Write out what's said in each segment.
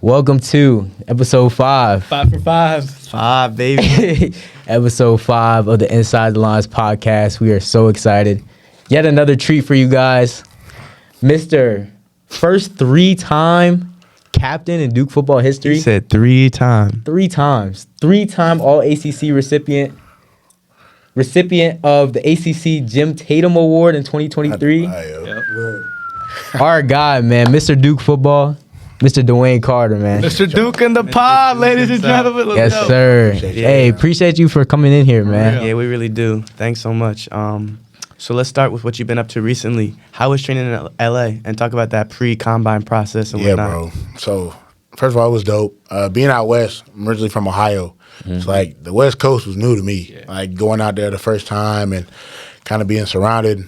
Welcome to episode 5. 5 for 5. 5, baby. Episode 5 of the Inside the Lines podcast. We are so excited. Yet another treat for you guys. Mr. First 3-time captain in Duke football history. He said 3 times. 3 times. 3-time All-ACC recipient of the ACC Jim Tatum Award in 2023. Our guy, man, Mr. Duke football, Mr. DeWayne Carter, man. Mr. Duke in the pod, ladies and gentlemen. Yes, sir. Hey, appreciate you for coming in here, man. Yeah, we really do. Thanks so much. So let's start with what you've been up to recently. How was training in LA? And talk about that pre-combine process and whatnot. Yeah, bro. So, first of all, it was dope. Being out west, I'm originally from Ohio. It's like the West Coast was new to me. Yeah. Like going out there the first time and kind of being surrounded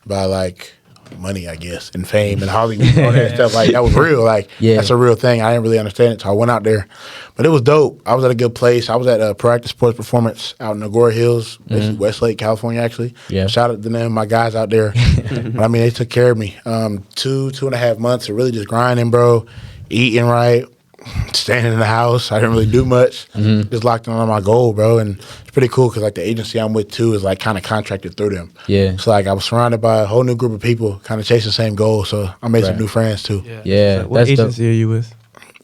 by like money, I guess, and fame and Hollywood and all that stuff. Like that was real. Like that's a real thing. I didn't really understand it, so I went out there. But it was dope. I was at a good place. I was at a Proactive Sports Performance out in Agora Hills, Westlake, California, actually. Yeah. Shout out to them, my guys out there. But I mean, they took care of me. 2.5 months of really just grinding, bro, eating right, staying in the house. I didn't really do much. Just locked in on my goal, bro. And it's pretty cool because like the agency I'm with too is like kind of contracted through them. Yeah. So like I was surrounded by a whole new group of people kind of chasing the same goal. So I made some new friends too. Yeah. So what agency are you with?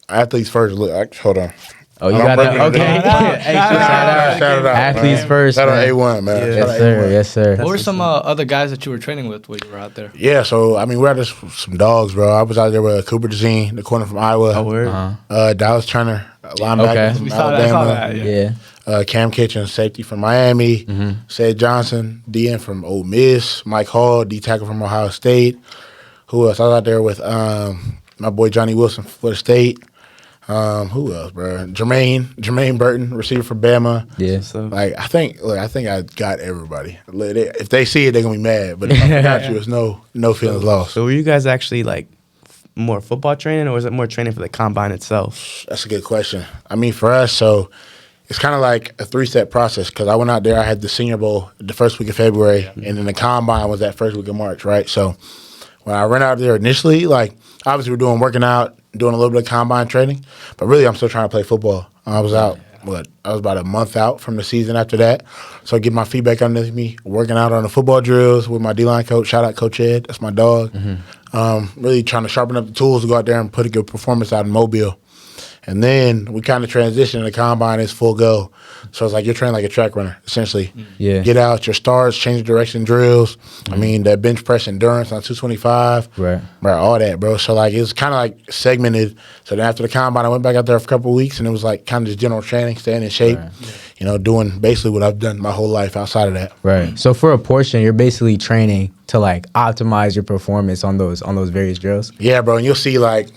Athletes First. Look, hold on. Oh, you got that? Okay. Shout out. Athletes First. Shout out A1, man. Yes, sir. Yes, sir. What were some other guys that you were training with when you were out there? Yeah, so, I mean, we had some dogs, bro. I was out there with Cooper DeZine, the corner from Iowa. Oh, word. Dallas Turner, linebacker from Alabama. Yeah. Cam Kitchens, safety from Miami. Said Johnson, DN from Ole Miss. Mike Hall, D-tackle from Ohio State. Who else? I was out there with my boy Johnny Wilson, Florida State. Who else, bro? Jermaine Burton, receiver for Bama. Yeah. So like I think I got everybody. If they see it, they're gonna be mad. But if I got you, it's no feelings lost. So were you guys actually like more football training, or was it more training for the combine itself? That's a good question. I mean, for us, so it's kind of like a 3-step process because I went out there. I had the Senior Bowl the first week of February, and then the combine was that first week of March, right? So when I went out there initially, like obviously we're working out, doing a little bit of combine training, but really I'm still trying to play football. I was out, I was about a month out from the season after that. So I get my feedback underneath me, working out on the football drills with my D-line coach. Shout out Coach Ed, that's my dog. Really trying to sharpen up the tools to go out there and put a good performance out in Mobile. And then we kind of transition. The combine is full go. So it's like you're training like a track runner, essentially. Yeah. Get out your starts, change the direction drills. I mean, that bench press endurance on 225. Right, all that, bro. So, like, it was kind of, like, segmented. So then after the combine, I went back out there for a couple of weeks, and it was, like, kind of just general training, staying in shape, doing basically what I've done my whole life outside of that. Right. So for a portion, you're basically training to, like, optimize your performance on those various drills? Yeah, bro. And you'll see, like,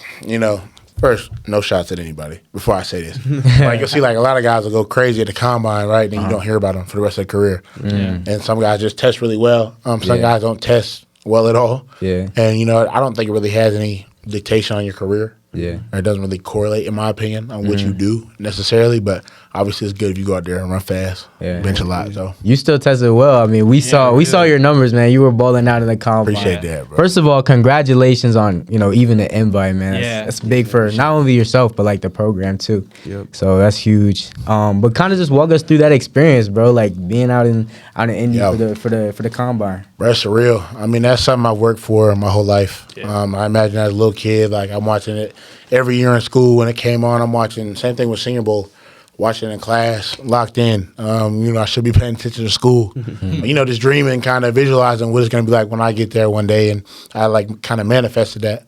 first, no shots at anybody before I say this. Like, you'll see, like, a lot of guys will go crazy at the combine, right? And then you don't hear about them for the rest of their career. And some guys just test really well. Some guys don't test well at all. Yeah. And, I don't think it really has any dictation on your career. Yeah. Or it doesn't really correlate, in my opinion, on what you do necessarily. But obviously, it's good if you go out there and run fast, bench a lot. So you still tested well. I mean, we saw your numbers, man. You were balling out in the combine. Appreciate that, bro. First of all, congratulations on even the invite, man. That's big for not only yourself but like the program too. Yep. So that's huge. But kind of just walk us through that experience, bro. Like being out in Indy for the combine. Bro, that's surreal. I mean, that's something I've worked for my whole life. Yeah. I imagine as a little kid, like I'm watching it every year in school when it came on. I'm watching. Same thing with Senior Bowl. Watching in class, locked in. I should be paying attention to school. Just dreaming, kind of visualizing what it's going to be like when I get there one day. And I like kind of manifested that.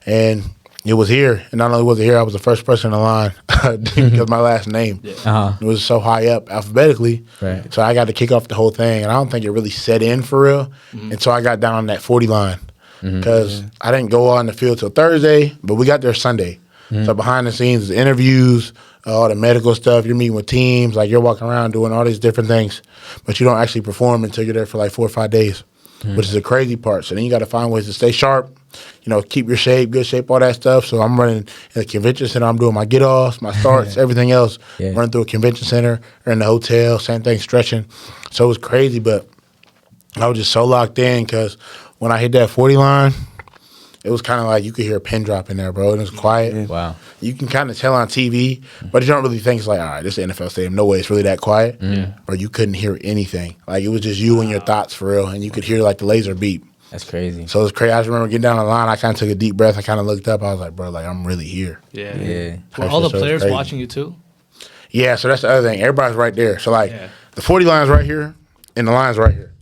And it was here. And not only was it here, I was the first person in line because my last name. It was so high up alphabetically. Right. So I got to kick off the whole thing. And I don't think it really set in for real until I got down on that 40 line. Because I didn't go on the field till Thursday, but we got there Sunday. So behind the scenes, interviews, all the medical stuff. You're meeting with teams, like you're walking around doing all these different things, but you don't actually perform until you're there for like 4 or 5 days, which is the crazy part. So then you got to find ways to stay sharp, keep your shape, good shape, all that stuff. So I'm running in the convention center. I'm doing my get-offs, my starts, everything else, running through a convention center or in the hotel, same thing, stretching. So it was crazy, but I was just so locked in because when I hit that 40 line, it was kind of like you could hear a pin drop in there, bro. And it was quiet. Yeah. Wow. You can kind of tell on TV, but you don't really think it's like, all right, this is an NFL stadium. No way it's really that quiet. Or you couldn't hear anything. Like, it was just you and your thoughts for real. And you could hear, like, the laser beep. That's crazy. So it was crazy. I just remember getting down the line. I kind of took a deep breath. I kind of looked up. I was like, bro, like, I'm really here. Yeah. Were all the players watching you, too? Yeah, so that's the other thing. Everybody's right there. So, like, the 40 line's right here, and the line's right here.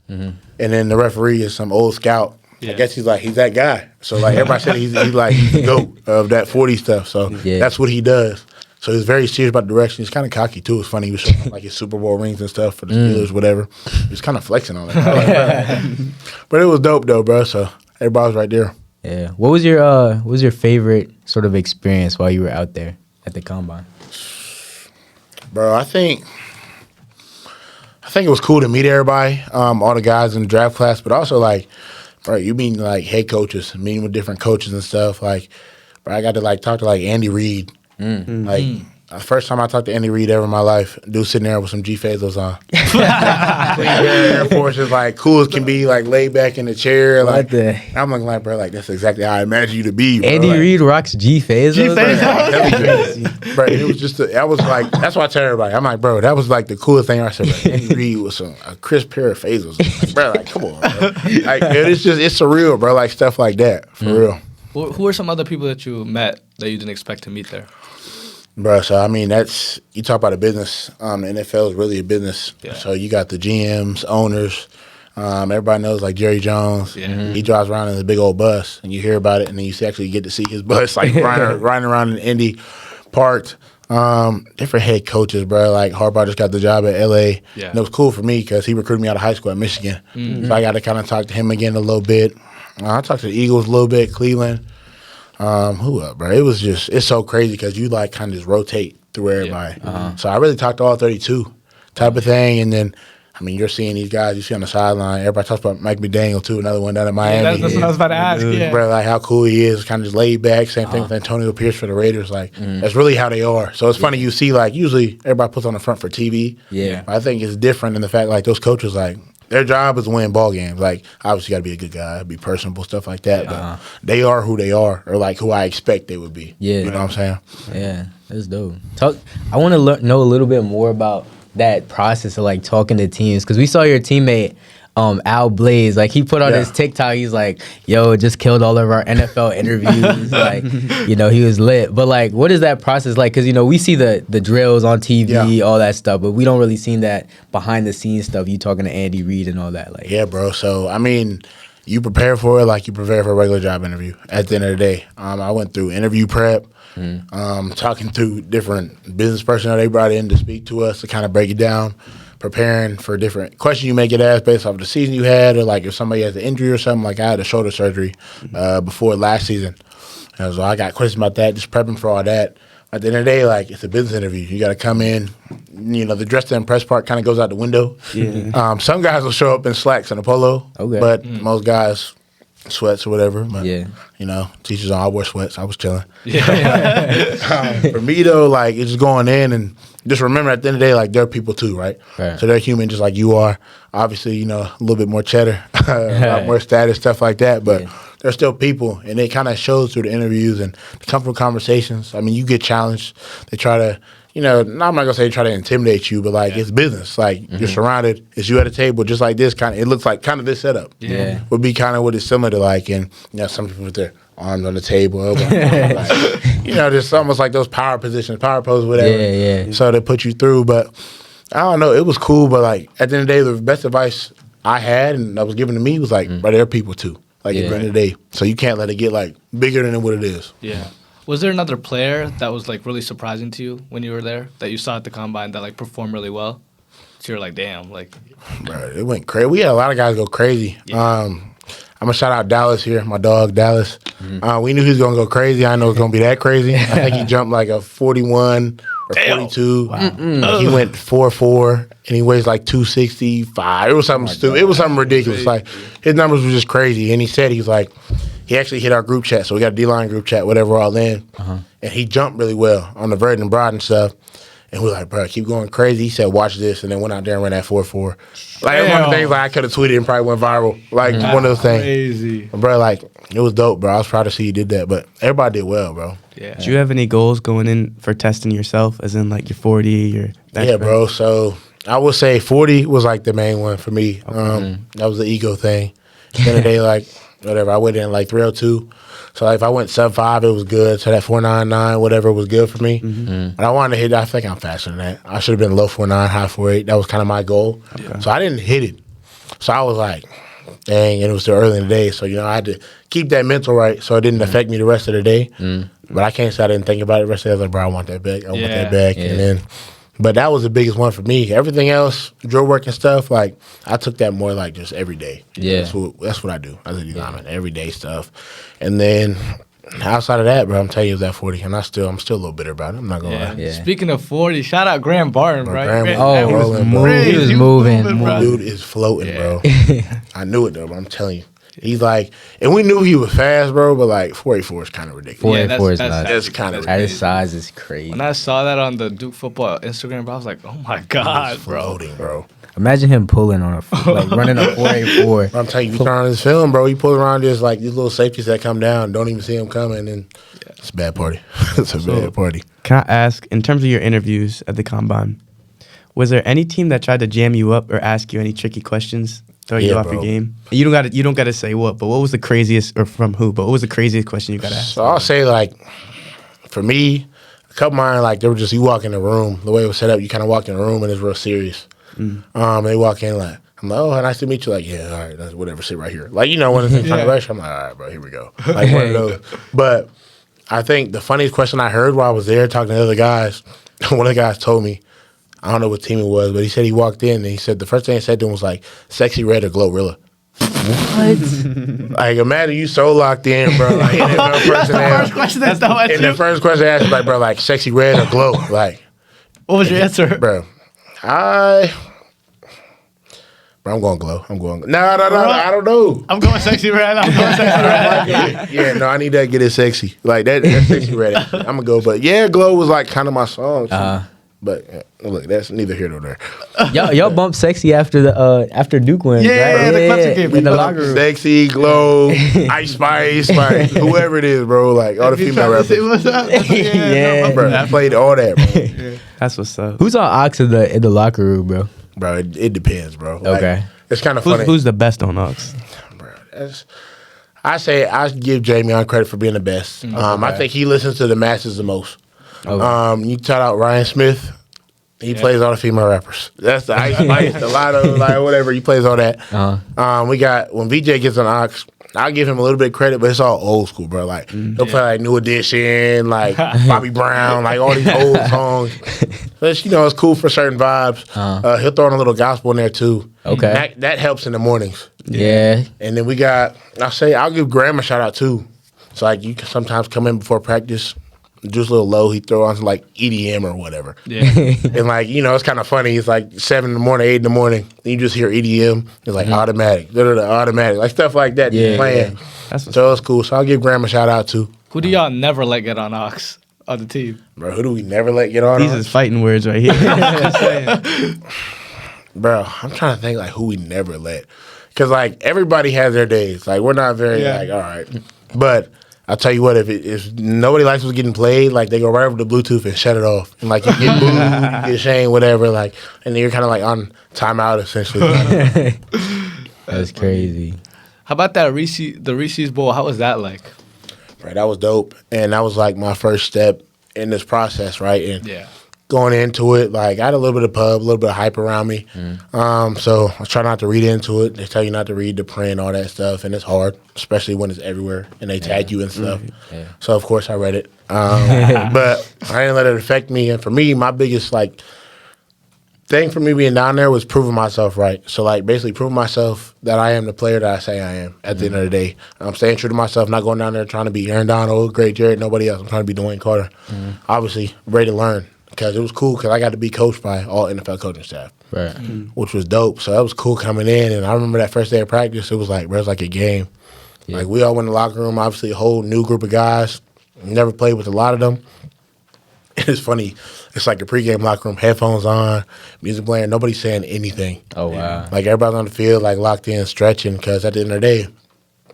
And then the referee is some old scout. I guess he's that guy. So, like, everybody said he's like the GOAT of that 40 stuff. So, that's what he does. So, he was very serious about the direction. He's kind of cocky, too. It's funny. He was showing, like, his Super Bowl rings and stuff for the Steelers, whatever. He was kind of flexing on it. But it was dope, though, bro. So, everybody was right there. Yeah. What was your favorite sort of experience while you were out there at the Combine? Bro, I think it was cool to meet everybody, all the guys in the draft class, but also, like, bro, you mean, like, head coaches, meeting with different coaches and stuff. Like, bro, I got to, like, talk to, like, Andy Reid. Like, the first time I talked to Andy Reid ever in my life, dude sitting there with some G Fazos on. Clean Air Forces, like, cool as can be, like, laid back in the chair. Like, I'm looking like, bro, like, that's exactly how I imagine you to be, bro. Andy Reid rocks G Fazos? G Fazos? Bro, it was just, that was like, that's why I tell everybody. I'm like, bro, that was like the coolest thing I said. Bro. Andy Reid was a crisp pair of Fazos. Like, bro, like, come on, bro. Like, it's surreal, bro, like, stuff like that, for real. Who are some other people that you met that you didn't expect to meet there? Bro, so I mean, you talk about a business. The NFL is really a business. Yeah. So you got the GMs, owners. Everybody knows, like, Jerry Jones. Yeah. He drives around in a big old bus, and you hear about it, and then you actually get to see his bus, like, riding around in Indy, parked. Different head coaches, bro. Like, Harbaugh just got the job at LA. Yeah. And it was cool for me because he recruited me out of high school at Michigan. So I got to kind of talk to him again a little bit. I talked to the Eagles a little bit, Cleveland. Who up, bro? It was just, it's so crazy because you, like, kind of just rotate through everybody. So I really talked to all 32 type of thing. And then, I mean, you're seeing these guys you see on the sideline. Everybody talks about Mike McDaniel, too, another one down at Miami. That's what I was about to ask. Bro, like, how cool he is, kind of just laid back. Same thing with Antonio Pierce for the Raiders. Like, that's really how they are. So it's funny you see, like, usually everybody puts on the front for TV. Yeah. I think it's different in the fact, like, those coaches, like, their job is to win ball games. Like, obviously, you got to be a good guy, be personable, stuff like that. But they are who they are, or, like, who I expect they would be. Yeah. You know what I'm saying? Yeah, that's dope. I want to know a little bit more about that process of, like, talking to teams, because we saw your teammate Al Blaze, like, he put on his TikTok, he's like, yo, just killed all of our NFL interviews. Like, you know, he was lit. But, like, what is that process like? Because, you know, we see the drills on TV, all that stuff, but we don't really see that behind the scenes stuff. You talking to Andy Reid and all that. Like, yeah, bro. So, I mean, you prepare for it like you prepare for a regular job interview at the end of the day. I went through interview prep, talking to different business personnel they brought in to speak to us to kind of break it down. Preparing for different questions you may get asked based off the season you had, or, like, if somebody has an injury or something. Like, I had a shoulder surgery before last season. And so I got questions about that, just prepping for all that. At the end of the day, like, it's a business interview. You got to come in. You know, the dress to impress part kind of goes out the window. Yeah. Some guys will show up in slacks and a polo, but most guys sweats or whatever. But, you know, teachers I wore sweats. I was chilling. For me, though, like, it's just going in and just remember at the end of the day, like, they're people too, right? So they're human just like you are. Obviously, you know, a little bit more cheddar, a lot more status, stuff like that. But they're still people, and it kind of shows through the interviews and the comfortable conversations. I mean, you get challenged. They try to, you know, I'm not going to say try to intimidate you, but, like, it's business. Like, you're surrounded. It's you at a table just like this. Kind of, it looks like kind of this setup. Would be kind of what it's similar to, like, and, you know, some people with their arms on the table, like, you know, just almost like those power positions, power poses, whatever. So they put you through. But I don't know, it was cool. But, like, at the end of the day, the best advice I had and that was given to me was, like, but they're people too. Like, at the end of the day, so you can't let it get, like, bigger than what it is. Was there another player that was, like, really surprising to you when you were there that you saw at the Combine that, like, performed really well? So you're like, damn, like, bro, it went crazy. We had a lot of guys go crazy. I'm going to shout out Dallas here, my dog, Dallas. We knew he was going to go crazy. I know it was going to be that crazy. I think he jumped like a 41 or 42. Wow. He went 4.4, and he weighs like 265. It was something stupid. It was something ridiculous. Like, his numbers were just crazy. And he said, he's like, he actually hit our group chat. So we got a D-line group chat, whatever, all in. And he jumped really well on the vert and broad and stuff. And we're like, bro, keep going crazy. He said, watch this, and then went out there and ran that 4.4. Like, it was one of the things like I could have tweeted and probably went viral. Like, one of those things. Crazy. Bro, like, it was dope, bro. I was proud to see you did that, but everybody did well, bro. Yeah. Do you have any goals going in for testing yourself, as in like your 40, your bench Yeah, press? bro. So I would say 40 was like the main one for me. That was the ego thing. At the end of the day, like, whatever. I went in like 302. So like, if I went sub 5, it was good. So that 4.99, whatever, was good for me. But I wanted to hit. I think I'm faster than that. I should have been low 4.9, high 4.8. That was kind of my goal. Okay. So I didn't hit it. So I was like, dang, and it was still early in the day. So I had to keep that mental right, so it didn't affect me the rest of the day. But I can't say I didn't think about it the rest of the day. I was like, bro, I want that back. I want that back. And then, but that was the biggest one for me. Everything else, drill work and stuff, like I took that more like just every day. Yeah, that's what I do. I do everyday stuff. And then outside of that, bro, I'm telling you, it was that 40, and I'm still a little bitter about it. I'm not gonna lie. Yeah. Speaking of 40, shout out Graham Barton, right? He was moving. Dude is floating, bro. I knew it though, but I'm telling you. He's like, and we knew he was fast, bro, but like 4.84 is kind of ridiculous. 4.84 is not. That's kind of at his size is crazy. When I saw that on the Duke football Instagram, bro, I was like, oh my God, floating, bro. Imagine him pulling on like running a 4.84. I'm telling you, you turn on this film, bro, he pulls around just like these little safeties that come down, don't even see him coming, and it's a bad party. It's a bad party. Can I ask, in terms of your interviews at the Combine, was there any team that tried to jam you up or ask you any tricky questions? Throw you off your game. You don't got to say what, but what was the craziest, or from who? But what was the craziest question you got asked? So I'll say like, for me, a couple of mine like they were just you walk in the room, the way it was set up, you kind of walk in the room and it's real serious. They walk in like, I'm like, oh, nice to meet you. Like, yeah, all right, that's whatever, sit right here. Like, when it's trying to rush, I'm like, all right, bro, here we go. Like one of those. But I think the funniest question I heard while I was there talking to the other guys, one of the guys told me, I don't know what team it was, but he said he walked in and he said the first thing he said to him was like, sexy red or Glorilla. What? Like, imagine you so locked in, bro. Like, NFL person first question that's not and the first question I asked, like, bro, like, sexy red or glow? Like, what was your answer? Bro, I'm going glow. No, I don't know. I'm going sexy red. Yeah, no, I need that get it sexy. Like, that's sexy red. I'm going to go, but yeah, glow was like kind of my song. But look, that's neither here nor there. Y'all bumped sexy after Duke wins, right? Yeah, the Clemson game. In the locker room. Sexy, glow, Ice Spice, like whoever it is, bro. Like all the female rappers. Bro, I played all that, bro. That's what's up. Who's on Ox in the locker room, bro? Bro, it depends, bro. Like, okay, it's kind of funny. Who's the best on Ox? Bro, I give Jamie on credit for being the best. I think he listens to the masses the most. Okay. You shout out Ryan Smith. He plays all the female rappers. That's the Ice Spice, the Lotto, like whatever. He plays all that. We got when VJ gets on Ox, I'll give him a little bit of credit, but it's all old school, bro. Like he'll play like New Edition, like Bobby Brown, like all these old songs. But it's cool for certain vibes. He'll throw in a little gospel in there too. Okay, that helps in the mornings. Yeah. And then we got I'll give Graham a shout out too. So like you can sometimes come in before practice. Just a little low, he throw on some like EDM or whatever. Yeah. And like, it's kind of funny. It's like 7 in the morning, 8 in the morning. And you just hear EDM. It's like automatic, automatic, like stuff like that. Yeah. Playing. So it's cool. So I'll give Graham a shout out too. Who do y'all never let get on Ox on the team? Bro, who do we never let get on? These is fighting words right here. Just saying. Bro, I'm trying to think like who we never let. Because like everybody has their days. Like we're not very like, all right. But I'll tell you what, if nobody likes what's getting played, like they go right over the Bluetooth and shut it off. And like you get booed, you get shamed, whatever, like, and then you're kind of like on timeout essentially. That's crazy. How about that the Reese's Bowl? How was that like? Right, that was dope. And that was like my first step in this process, right? And going into it, like I had a little bit of pub, a little bit of hype around me. So I try not to read into it. They tell you not to read the print, all that stuff, and it's hard, especially when it's everywhere and they tag you and stuff. So of course I read it, but I didn't let it affect me. And for me, my biggest thing for me being down there was proving myself right. So like basically proving myself that I am the player that I say I am at the end of the day. I'm staying true to myself, not going down there trying to be Aaron Donald, Great Jared, nobody else. I'm trying to be DeWayne Carter. Obviously, ready to learn. Because it was cool because I got to be coached by all NFL coaching staff, right? Which was dope. So that was cool coming in. And I remember that first day of practice, it was like, bro, it was like a game. Like we all went in the locker room, obviously a whole new group of guys. Never played with a lot of them. And it's funny. It's like a pregame locker room, headphones on, music playing, nobody's saying anything. Oh, wow. Like everybody's on the field, like locked in, stretching, because at the end of the day,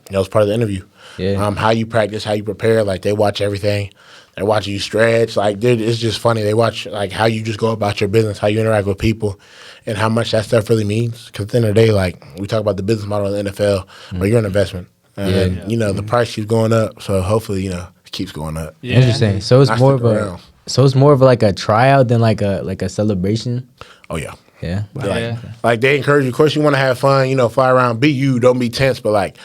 it's part of the interview. Yeah. How you practice, how you prepare, like they watch everything. They're watching you stretch. Like, dude, it's just funny. They watch like how you just go about your business, how you interact with people, and how much that stuff really means. Because at the end of the day, like we talk about the business model of the NFL, but you're an investment. And, the price keeps going up. So hopefully, it keeps going up. Yeah. Interesting. So it's more of a like a tryout than like a celebration. Oh yeah. Yeah. Like they encourage you. Of course, you want to have fun. Fly around, be you, don't be tense. But like,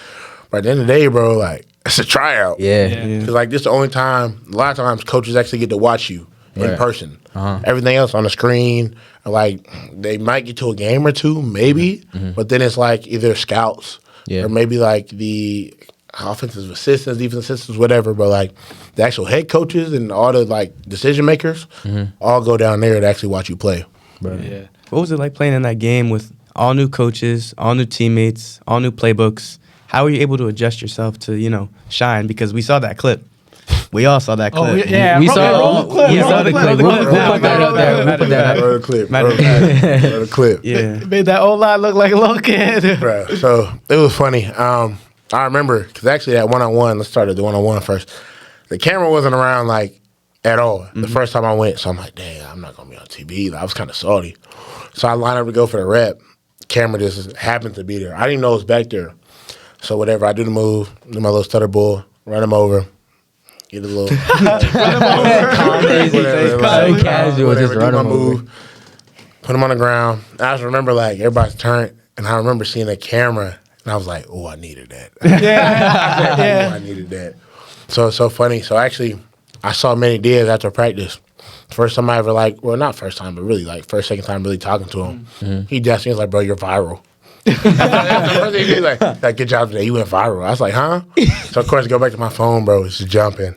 at the end of the day, bro, like it's a tryout. Yeah. Because like this is the only time. A lot of times, coaches actually get to watch you in person. Everything else on the screen, like they might get to a game or two, maybe. But then it's like either scouts or maybe like the offensive assistants, defensive assistants, whatever. But like the actual head coaches and all the like decision makers all go down there to actually watch you play. Right. Yeah. What was it like playing in that game with all new coaches, all new teammates, all new playbooks? How were you able to adjust yourself to, shine? Because we saw that clip. We all saw that clip. Oh, yeah. We saw the clip. We'll put that up there. We'll put that up. Roll the clip. Yeah. Made that O-line look like a little kid. Bro, so it was funny. I remember, because actually that one-on-one, let's start at the one-on-one first. The camera wasn't around, like, at all the first time I went. So I'm like, dang, I'm not going to be on TV. I was kind of salty. So I lined up to go for the rep. Camera just happened to be there. I didn't even know it was back there. So whatever, I do the move, do my little stutter bull, run him over, get a little Casual, just run him over. Put him on the ground. I just remember like everybody's turned, and I remember seeing the camera, and I was like, "Oh, I needed that." I needed that. So it's so funny. So actually, I saw Manny Diaz after practice. First time I ever not first time, but really second time really talking to him. He just was like, "Bro, you're viral." That's the first thing he was like, good job today. You went viral. I was like, huh? So, of course, go back to my phone, bro. It's just jumping.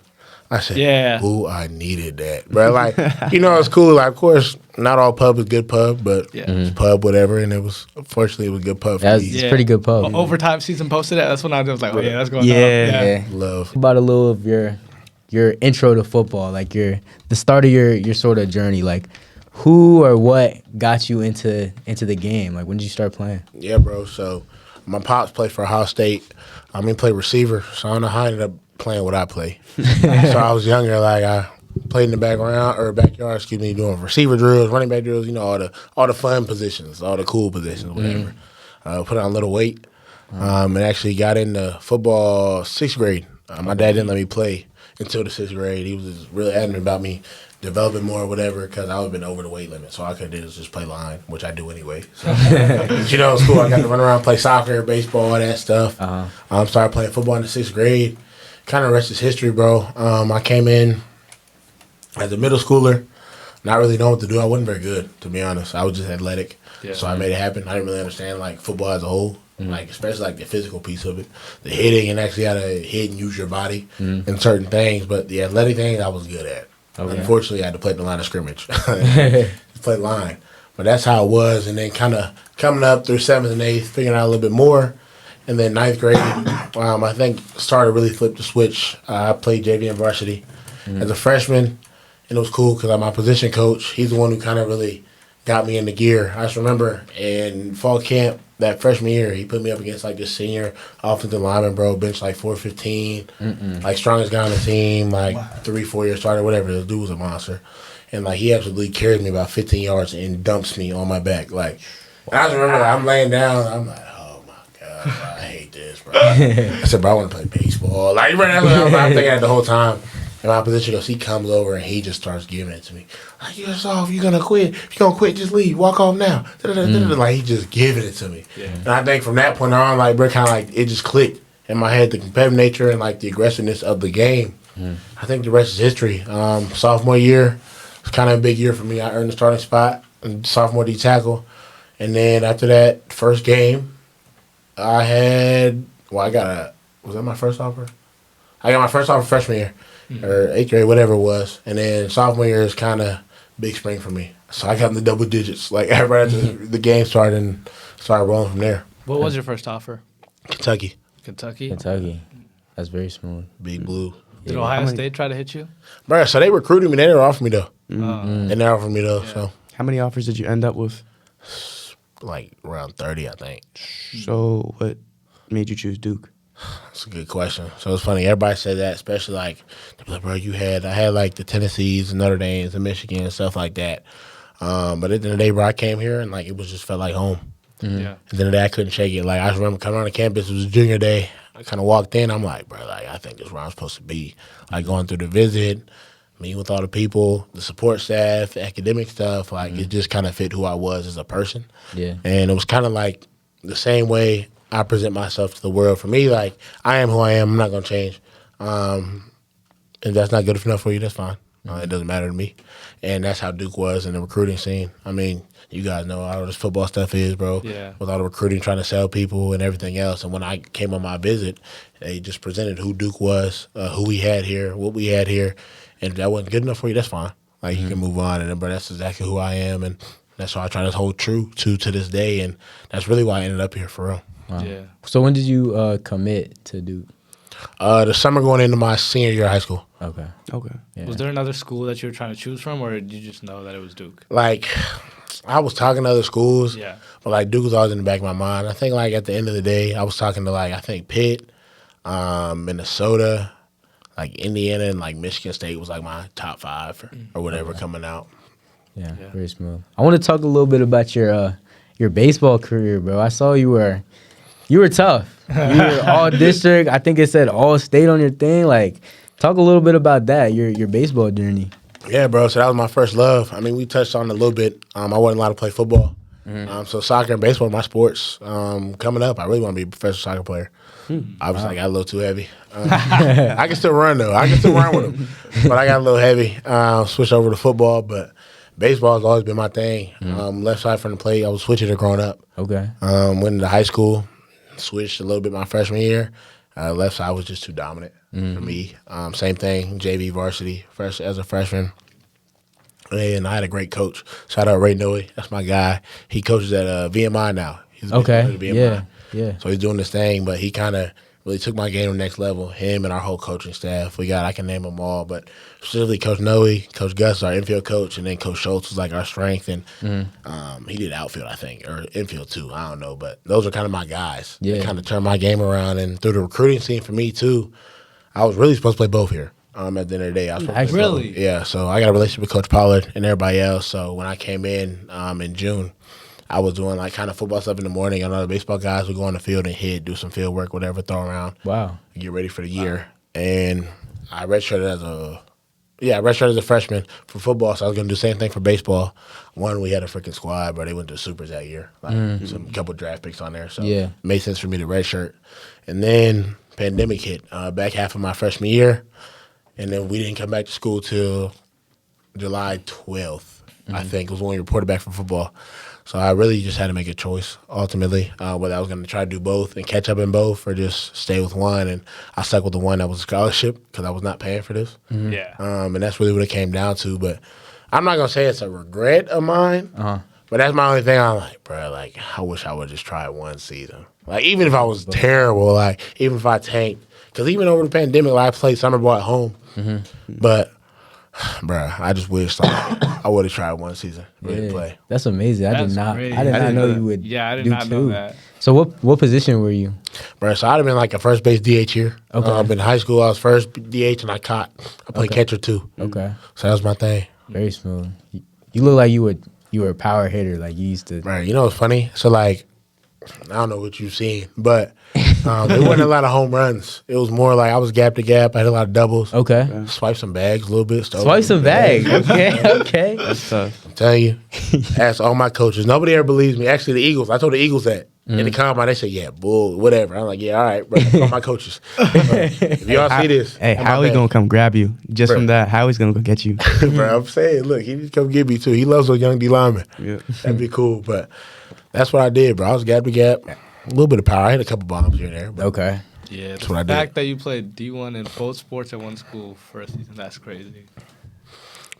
I said, ooh, I needed that. Bro, like, it's cool. Like, of course, not all pub is good pub, but it's pub, whatever. And unfortunately, it was good pub for me. It's pretty good pub. Well, Overtime season posted it. That's when I was like, that's going on. Yeah. Love. About a little of your intro to football, like the start of your sort of journey, like, who or what got you into the game? Like, when did you start playing? Yeah, bro. So, my pops played for Ohio State. He played receiver, so I don't know how I ended up playing what I play. So, I was younger. Like, I played in the backyard, doing receiver drills, running back drills, all the fun positions, all the cool positions, whatever. Put on a little weight and actually got into football 6th grade. My dad didn't let me play until the 6th grade. He was just really adamant about me developing more or whatever, because I would have been over the weight limit. So all I could do was just play line, which I do anyway. So, in school, I got to run around, play soccer, baseball, all that stuff. Started playing football in the 6th grade. Kind of rest is history, bro. I came in as a middle schooler, not really knowing what to do. I wasn't very good, to be honest. I was just athletic. Yeah. So I made it happen. I didn't really understand, football as a whole. Especially the physical piece of it, the hitting and actually how to hit and use your body in certain things. But the athletic things I was good at. Okay. Unfortunately, I had to play in the line of scrimmage. Play line. But that's how it was. And then kind of coming up through 7th and 8th, figuring out a little bit more. And then 9th grade, I think started really flip the switch. I played JV and varsity as a freshman. And it was cool because my position coach, he's the one who kind of really got me into gear. I just remember in fall camp, that freshman year, he put me up against this senior offensive lineman, bro, bench 415, strongest guy on the team, 3-4 year starter, whatever. The dude was a monster. And he absolutely carried me about 15 yards and dumps me on my back. And I just remember I'm laying down, I'm like, oh my God, I hate this, bro. I said, bro, I want to play baseball. That's what I'm thinking at the whole time. And my position coach, he comes over and he just starts giving it to me. You're soft, you're going to quit. If you're going to quit, just leave. Walk off now. He just giving it to me. Yeah. And I think from that point on, bro, it just clicked in my head, the competitive nature and, the aggressiveness of the game. I think the rest is history. Sophomore year was kind of a big year for me. I earned the starting spot, sophomore D tackle. And then after that first game, was that my first offer? I got my first offer freshman year. Or 8th grade, whatever it was. And then sophomore year is kind of big spring for me. So I got in the double digits. Right after the game started and started rolling from there. What was your first offer? Kentucky. Kentucky? Kentucky. That's very smooth. Big Blue. Did Ohio State try to hit you? Bro, so they recruited me. They never offered me though. Mm. They never offered me though. Yeah. So How many offers did you end up with? like around 30, I think. So what made you choose Duke? That's a good question. So it's funny. Everybody said that, especially like, bro, I had like the Tennessees and Notre Dames and Michigan and stuff like that. But at the end of the day, bro, I came here and like it was just felt like home. Yeah. At the end of the day, I couldn't shake it. Like I just remember coming on the campus. It was junior day. I kind of walked in. I'm like, bro, like I think this is where I'm supposed to be. Like going through the visit, meeting with all the people, the support staff, the academic stuff. Like it just kind of fit who I was as a person. Yeah. And it was kind of like the same way I present myself to the world. For me, like I am who I am. I'm not gonna change. If that's not good enough for you, that's fine. It doesn't matter to me. And that's how Duke was in the recruiting scene. I mean, you guys know how this football stuff is, bro. Yeah. With all the recruiting, trying to sell people and everything else. And when I came on my visit, they just presented who Duke was, who we had here, what we had here. And if that wasn't good enough for you, that's fine. Like, you can move on. And, bro, that's exactly who I am. And that's what I try to hold true to this day. And that's really why I ended up here, for real. Wow. Yeah. So when did you commit to Duke? The summer going into my senior year of high school. Okay. Okay. Yeah. Was there another school that you were trying to choose from, or did you just know that it was Duke? Like, I was talking to other schools, Yeah. but, like, Duke was always in the back of my mind. I think, like, at the end of the day, I was talking to, like, I think Pitt, Minnesota, like, Indiana, and, like, Michigan State was, like, my top 5 or whatever coming out. Yeah, Yeah. very smooth. I want to talk a little bit about your baseball career, bro. I saw you were tough. You were all district. I think it said all state on your thing. Like, talk a little bit about that, your baseball journey. Yeah, bro. So that was my first love. I mean, we touched on it a little bit. I wasn't allowed to play football. So soccer and baseball are my sports. Coming up, I really want to be a professional soccer player. Obviously, I got a little too heavy. I can still run, though. I can still run with them. But I got a little heavy. Switched over to football, but baseball has always been my thing. Left side from the plate, I was switching it growing up. Okay. Went into high school, switched a little bit my freshman year. Left side was just too dominant for me. Same thing, JV varsity, as a freshman. And I had a great coach. Shout out Ray Noe. That's my guy. He coaches at VMI now. He's Okay. at VMI. Yeah. So he's doing this thing, but he kind of really took my game to the next level. Him and our whole coaching staff. I can name them all, but specifically Coach Noe, Coach Gus, our infield coach, and then Coach Schultz was like our strength. And he did outfield, I think, or infield too. I don't know, but those are kind of my guys. Yeah. They kind of turned my game around. And through the recruiting scene for me too, I was really supposed to play both here. At the end of the day, I was supposed to play Really? both. Yeah. So I got a relationship with Coach Pollard and everybody else. So when I came in June, I was doing like kind of football stuff in the morning. And other baseball guys would go on the field and hit, do some field work, whatever, throw around. Wow. Get ready for the year. And I redshirted as a freshman for football, so I was going to do the same thing for baseball. One, we had a freaking squad, but they went to the Supers that year. Like some couple draft picks on there. So Yeah. it made sense for me to redshirt. And then pandemic hit back half of my freshman year. And then we didn't come back to school till July 12th, I think, was when we reported back from football. So I really just had to make a choice, ultimately, whether I was going to try to do both and catch up in both or just stay with one. And I stuck with the one that was a scholarship because I was not paying for this. Yeah. And that's really what it came down to. But I'm not going to say it's a regret of mine, but that's my only thing. I'm like, bro, like, I wish I would just try one season. Like, even if I was terrible, like, even if I tanked. Because even over the pandemic, like, I played summer ball at home. But, bro, I just wish I would have tried one season, really play. That's amazing. I did not crazy. know you would. Yeah, I did do not know two. that. So what position were you? Bro, so I'd have been like a first base DH here. Okay. In high school, I was first DH and I caught. I played catcher too. Okay. So that was my thing. Very smooth. You look like you were a power hitter. Like you used to. Right. You know what's funny? So like, I don't know what you've seen, but there wasn't a lot of home runs. It was more like I was gap to gap. I had a lot of doubles. Okay. Swipe some bags a little bit. Swipe some bag. Okay. That's tough. I'm telling you. Ask all my coaches. Nobody ever believes me. Actually, the Eagles. I told the Eagles that. In the combine, they said, yeah, bull, whatever. I'm like, yeah, all right, bro. Call my coaches. If y'all see this. Hey, on my Howie's page. going to come grab you. Just Bro. from that, Howie's going to go get you. Bro, I'm saying, look, he just come get me too. He loves those young D linemen. Yeah. That'd be cool. But that's what I did, bro. I was gap to gap. A little bit of power. I had a couple bombs here and there. But Okay. Yeah, That's the what I did. fact that you played D1 in both sports at one school for a season, that's crazy.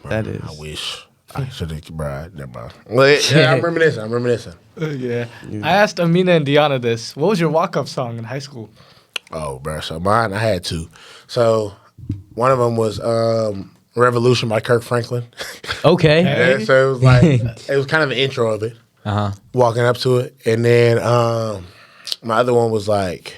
That is. I wish. I should have, bro. Never mind. Well, yeah, I'm reminiscing. Yeah. I asked Amina and Deanna this. What was your walk-up song in high school? Oh, bro. So mine, I had two. So One of them was Revolution by Kirk Franklin. Okay. Yeah, so it was like it was kind of an intro of it. Walking up to it, and then my other one was like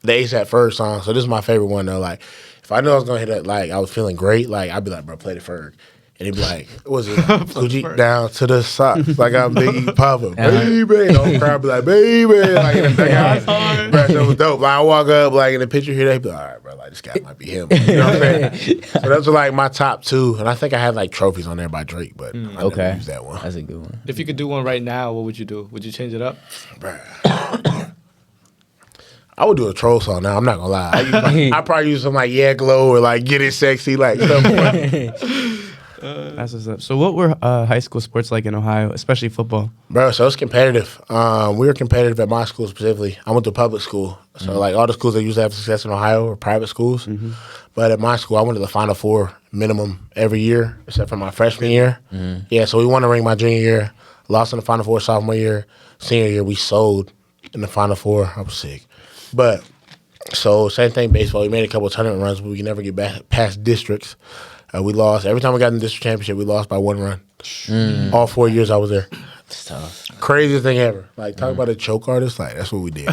the ASAP Ferg song. So this is my favorite one though. Like if I knew I was gonna hit it, like I was feeling great, like I'd be like, bro, play the Ferg. And he'd be like, what was it? Gucci down to the socks. Like I'm Biggie Papa. Baby. Don't cry, be like, baby. Like in the back bro, so it was dope. Like I walk up, like in the picture here, they'd be like, all right, bro, like this guy might be him. You know what I'm saying? So those are like my top two. And I think I had like trophies on there by Drake, but I never used that one. That's a good one. If you could do one right now, what would you do? Would you change it up? Bruh. I would do a troll song now. I'm not gonna lie. I probably use some like Yeah Glow or like Get It Sexy, like stuff. That's what's up. So what were high school sports like in Ohio, especially football? Bro, so it's competitive. We were competitive at my school specifically. I went to public school. So like all the schools that usually have success in Ohio are private schools. But at my school, I went to the Final Four minimum every year, except for my freshman year. Yeah, so we won a ring my junior year, lost in the Final Four sophomore year. Senior year, we sold in the Final Four. I was sick. But so same thing baseball. We made a couple of tournament runs, but we could never get back past districts. We lost. Every time we got in the district championship, we lost by 1 run. All 4 years I was there. It's tough. Craziest thing ever. Like, talk about a choke artist. Like, that's what we did.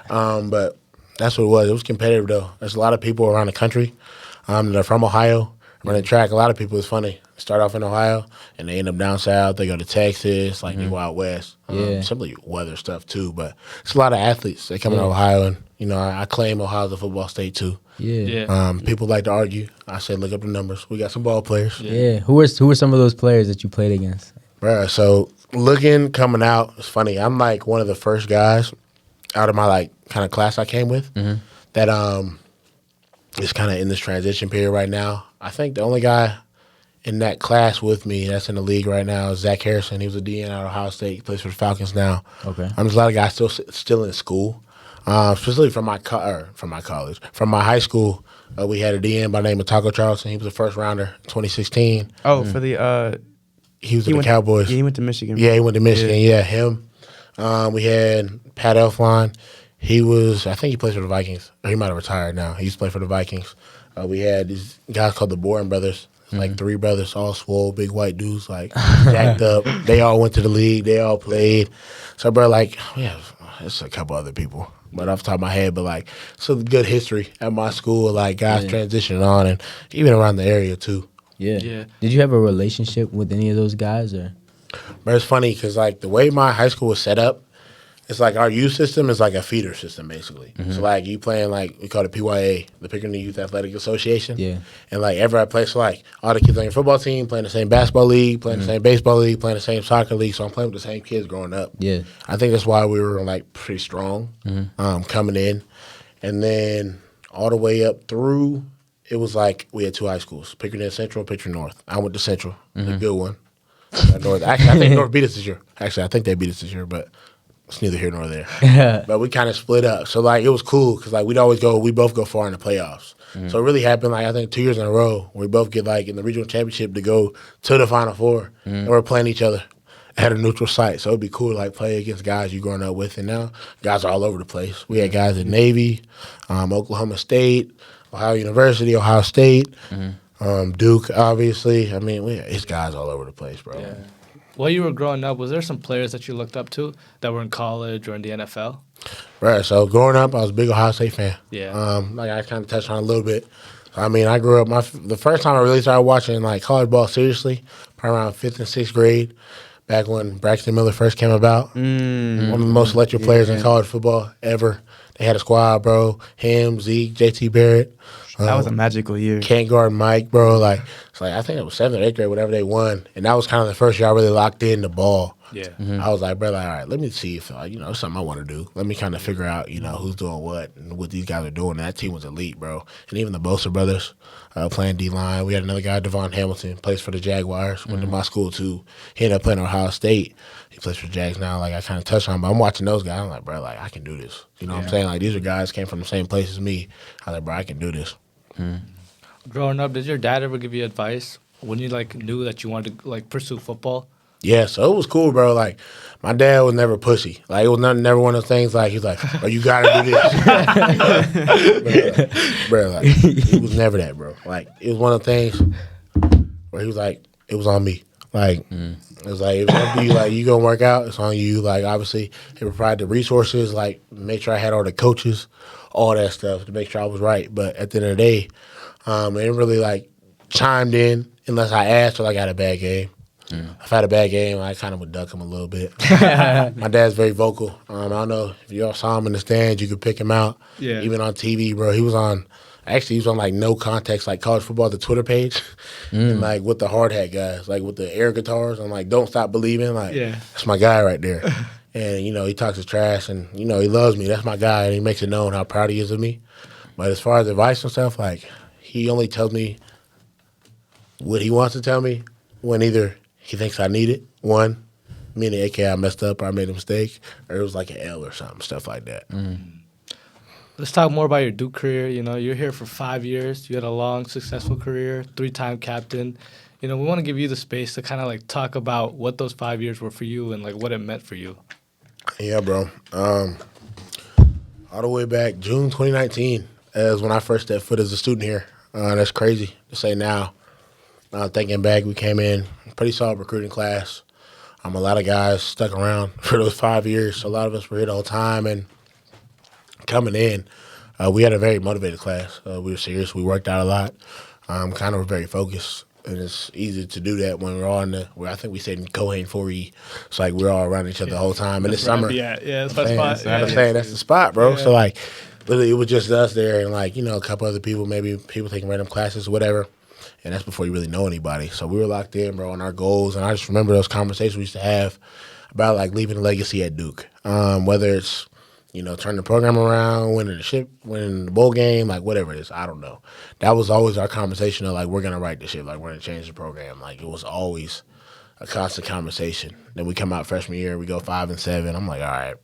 But that's what it was. It was competitive, though. There's a lot of people around the country that are from Ohio running track. A lot of people, it's funny, start off in Ohio, and they end up down south. They go to Texas, like they go out west. Simply weather stuff, too. But it's a lot of athletes. They come to Ohio, and, you know, I claim Ohio's a football state, too. People like to argue. I say, look up the numbers. We got some ball players. Who were some of those players that you played against? Bruh, so coming out, it's funny. I'm like one of the first guys out of my like kind of class I came with that is kind of in this transition period right now. I think the only guy in that class with me that's in the league right now is Zach Harrison. He was a DN out of Ohio State. He plays for the Falcons now. Okay. There's a lot of guys still in school. Specifically from my college. From my high school, we had a DN by the name of Taco Charleston. He was a first rounder in 2016. Oh, for the he was with the Cowboys. He went to Michigan. Yeah, he went to Michigan. Yeah, him. We had Pat Elfline. I think he plays for the Vikings. Or he might have retired now. He used to play for the Vikings. We had these guys called the Boren brothers. Like 3 brothers, all swole, big white dudes, like jacked up. They all went to the league. They all played. So, bro, like, it's a couple other people. But off the top of my head, but like some good history at my school, like guys transitioning on, and even around the area too. Yeah. Did you have a relationship with any of those guys, or? But it's funny because like the way my high school was set up, it's like our youth system is like a feeder system basically. So like you playing like we call it PYA, the Pickering Youth Athletic Association. Yeah. And like every place, so like all the kids on your football team playing the same basketball league, playing the same baseball league, playing the same soccer league. So I'm playing with the same kids growing up. Yeah. I think that's why we were like pretty strong coming in, and then all the way up through, it was like we had 2 high schools: Pickering Central, Pickering North. I went to Central, the good one. North. Actually, I think North beat us this year. Actually, I think they beat us this year, but. It's neither here nor there. But we kind of split up. So, like, it was cool because, like, we both go far in the playoffs. So it really happened, like, I think 2 years in a row where we both get, like, in the regional championship to go to the Final Four. And we're playing each other at a neutral site. So it'd be cool to, like, play against guys you growing up with. And now guys are all over the place. We had guys at Navy, Oklahoma State, Ohio University, Ohio State, Duke, obviously. I mean, it's guys all over the place, bro. Yeah. While you were growing up, was there some players that you looked up to that were in college or in the NFL? Right. So growing up, I was a big Ohio State fan. Yeah. Like I kind of touched on a little bit. I mean, I grew up. The first time I really started watching like college ball seriously, probably around 5th and 6th grade, back when Braxton Miller first came about. One of the most electric players in college football ever. They had a squad, bro. Him, Zeke, JT Barrett. That was a magical year. Can't guard Mike, bro. Like, it's like I think it was 7th or 8th grade, whatever they won, and that was kind of the first year I really locked in the ball. Yeah, I was like, bro, like, all right, let me see if it's something I want to do. Let me kind of figure out, who's doing what and what these guys are doing. And that team was elite, bro. And even the Bosa brothers playing D-line. We had another guy, Devon Hamilton, plays for the Jaguars. Went to my school too. He ended up playing at Ohio State. He plays for the Jags now. Like I kind of touched on, but I'm watching those guys. I'm like, bro, like I can do this. You know what I'm saying? Like these are guys came from the same place as me. I was like, bro, I can do this. Growing up, did your dad ever give you advice when you like knew that you wanted to like pursue football? Yeah, so it was cool, bro. Like, my dad was never pushy. Like, it was never one of those things like, he was like, oh, you got to do this. bro, like, it was never that, bro. Like, it was one of the things where he was like, it was on me. Like, it was like, if it's you, like, you going to work out, it's on you. Like, obviously, they provided the resources, like, make sure I had all the coaches, all that stuff to make sure I was right. But at the end of the day, they didn't really, like, chimed in unless I asked or, like, I had a bad game. If I had a bad game, I kind of would duck him a little bit. My dad's very vocal. I don't know if y'all saw him in the stands, you could pick him out. Yeah. Even on TV, bro. He was on like No Context, like college football, the Twitter page, and like with the hard hat guys, like with the air guitars. I'm like, don't stop believing. Like, that's my guy right there. And he talks his trash, and he loves me. That's my guy, and he makes it known how proud he is of me. But as far as advice and stuff, like he only tells me what he wants to tell me when either he thinks I need it, one, meaning aka I messed up or I made a mistake, or it was like an L or something, stuff like that. Let's talk more about your Duke career. You're here for 5 years. You had a long, successful career, 3-time captain. We want to give you the space to kind of like talk about what those 5 years were for you and like what it meant for you. Yeah, bro. All the way back June 2019 is when I first stepped foot as a student here. That's crazy to say now. Thinking back, we came in pretty solid recruiting class. A lot of guys stuck around for those 5 years. So a lot of us were here the whole time. And coming in, we had a very motivated class. We were serious. We worked out a lot. Kind of very focused. And it's easy to do that when we're all I think we said in Cohane 4E. It's like we're all around each other the whole time. And this summer. Yeah, that's my spot. I'm saying that's the spot, bro. Yeah. So, like, literally, it was just us there and, like, a couple other people, maybe people taking random classes, whatever. And that's before you really know anybody. So we were locked in, bro, on our goals. And I just remember those conversations we used to have about, like, leaving a legacy at Duke. Whether it's, turning the program around, winning the bowl game, like, whatever it is. I don't know. That was always our conversation of, like, we're going to write the ship. Like, we're going to change the program. Like, it was always a constant conversation. Then we come out freshman year, we go 5-7. I'm like, all right,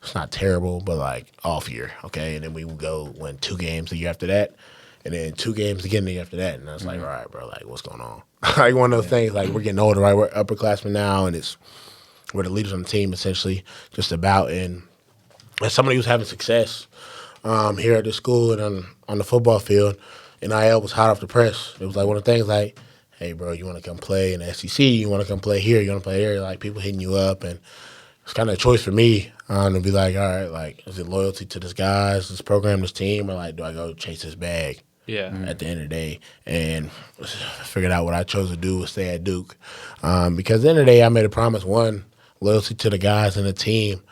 it's not terrible, but, like, off year, okay? And then we would go win 2 games the year after that. And then 2 games again the year after that. And I was like, all right, bro, like, what's going on? Like, one of those things, like, we're getting older, right? We're upperclassmen now, and we're the leaders on the team, essentially, just about. And as somebody who's having success here at the school and on the football field, NIL was hot off the press. It was like one of the things like, hey, bro, you want to come play in the SEC? You want to come play here? You want to play there? Like, people hitting you up. And it's kind of a choice for me to be like, all right, like, is it loyalty to this guys, this program, this team, or, like, do I go chase this bag? Yeah. At the end of the day, and figured out what I chose to do was stay at Duke, because at the end of the day, I made a promise: 1, loyalty to the guys and the team,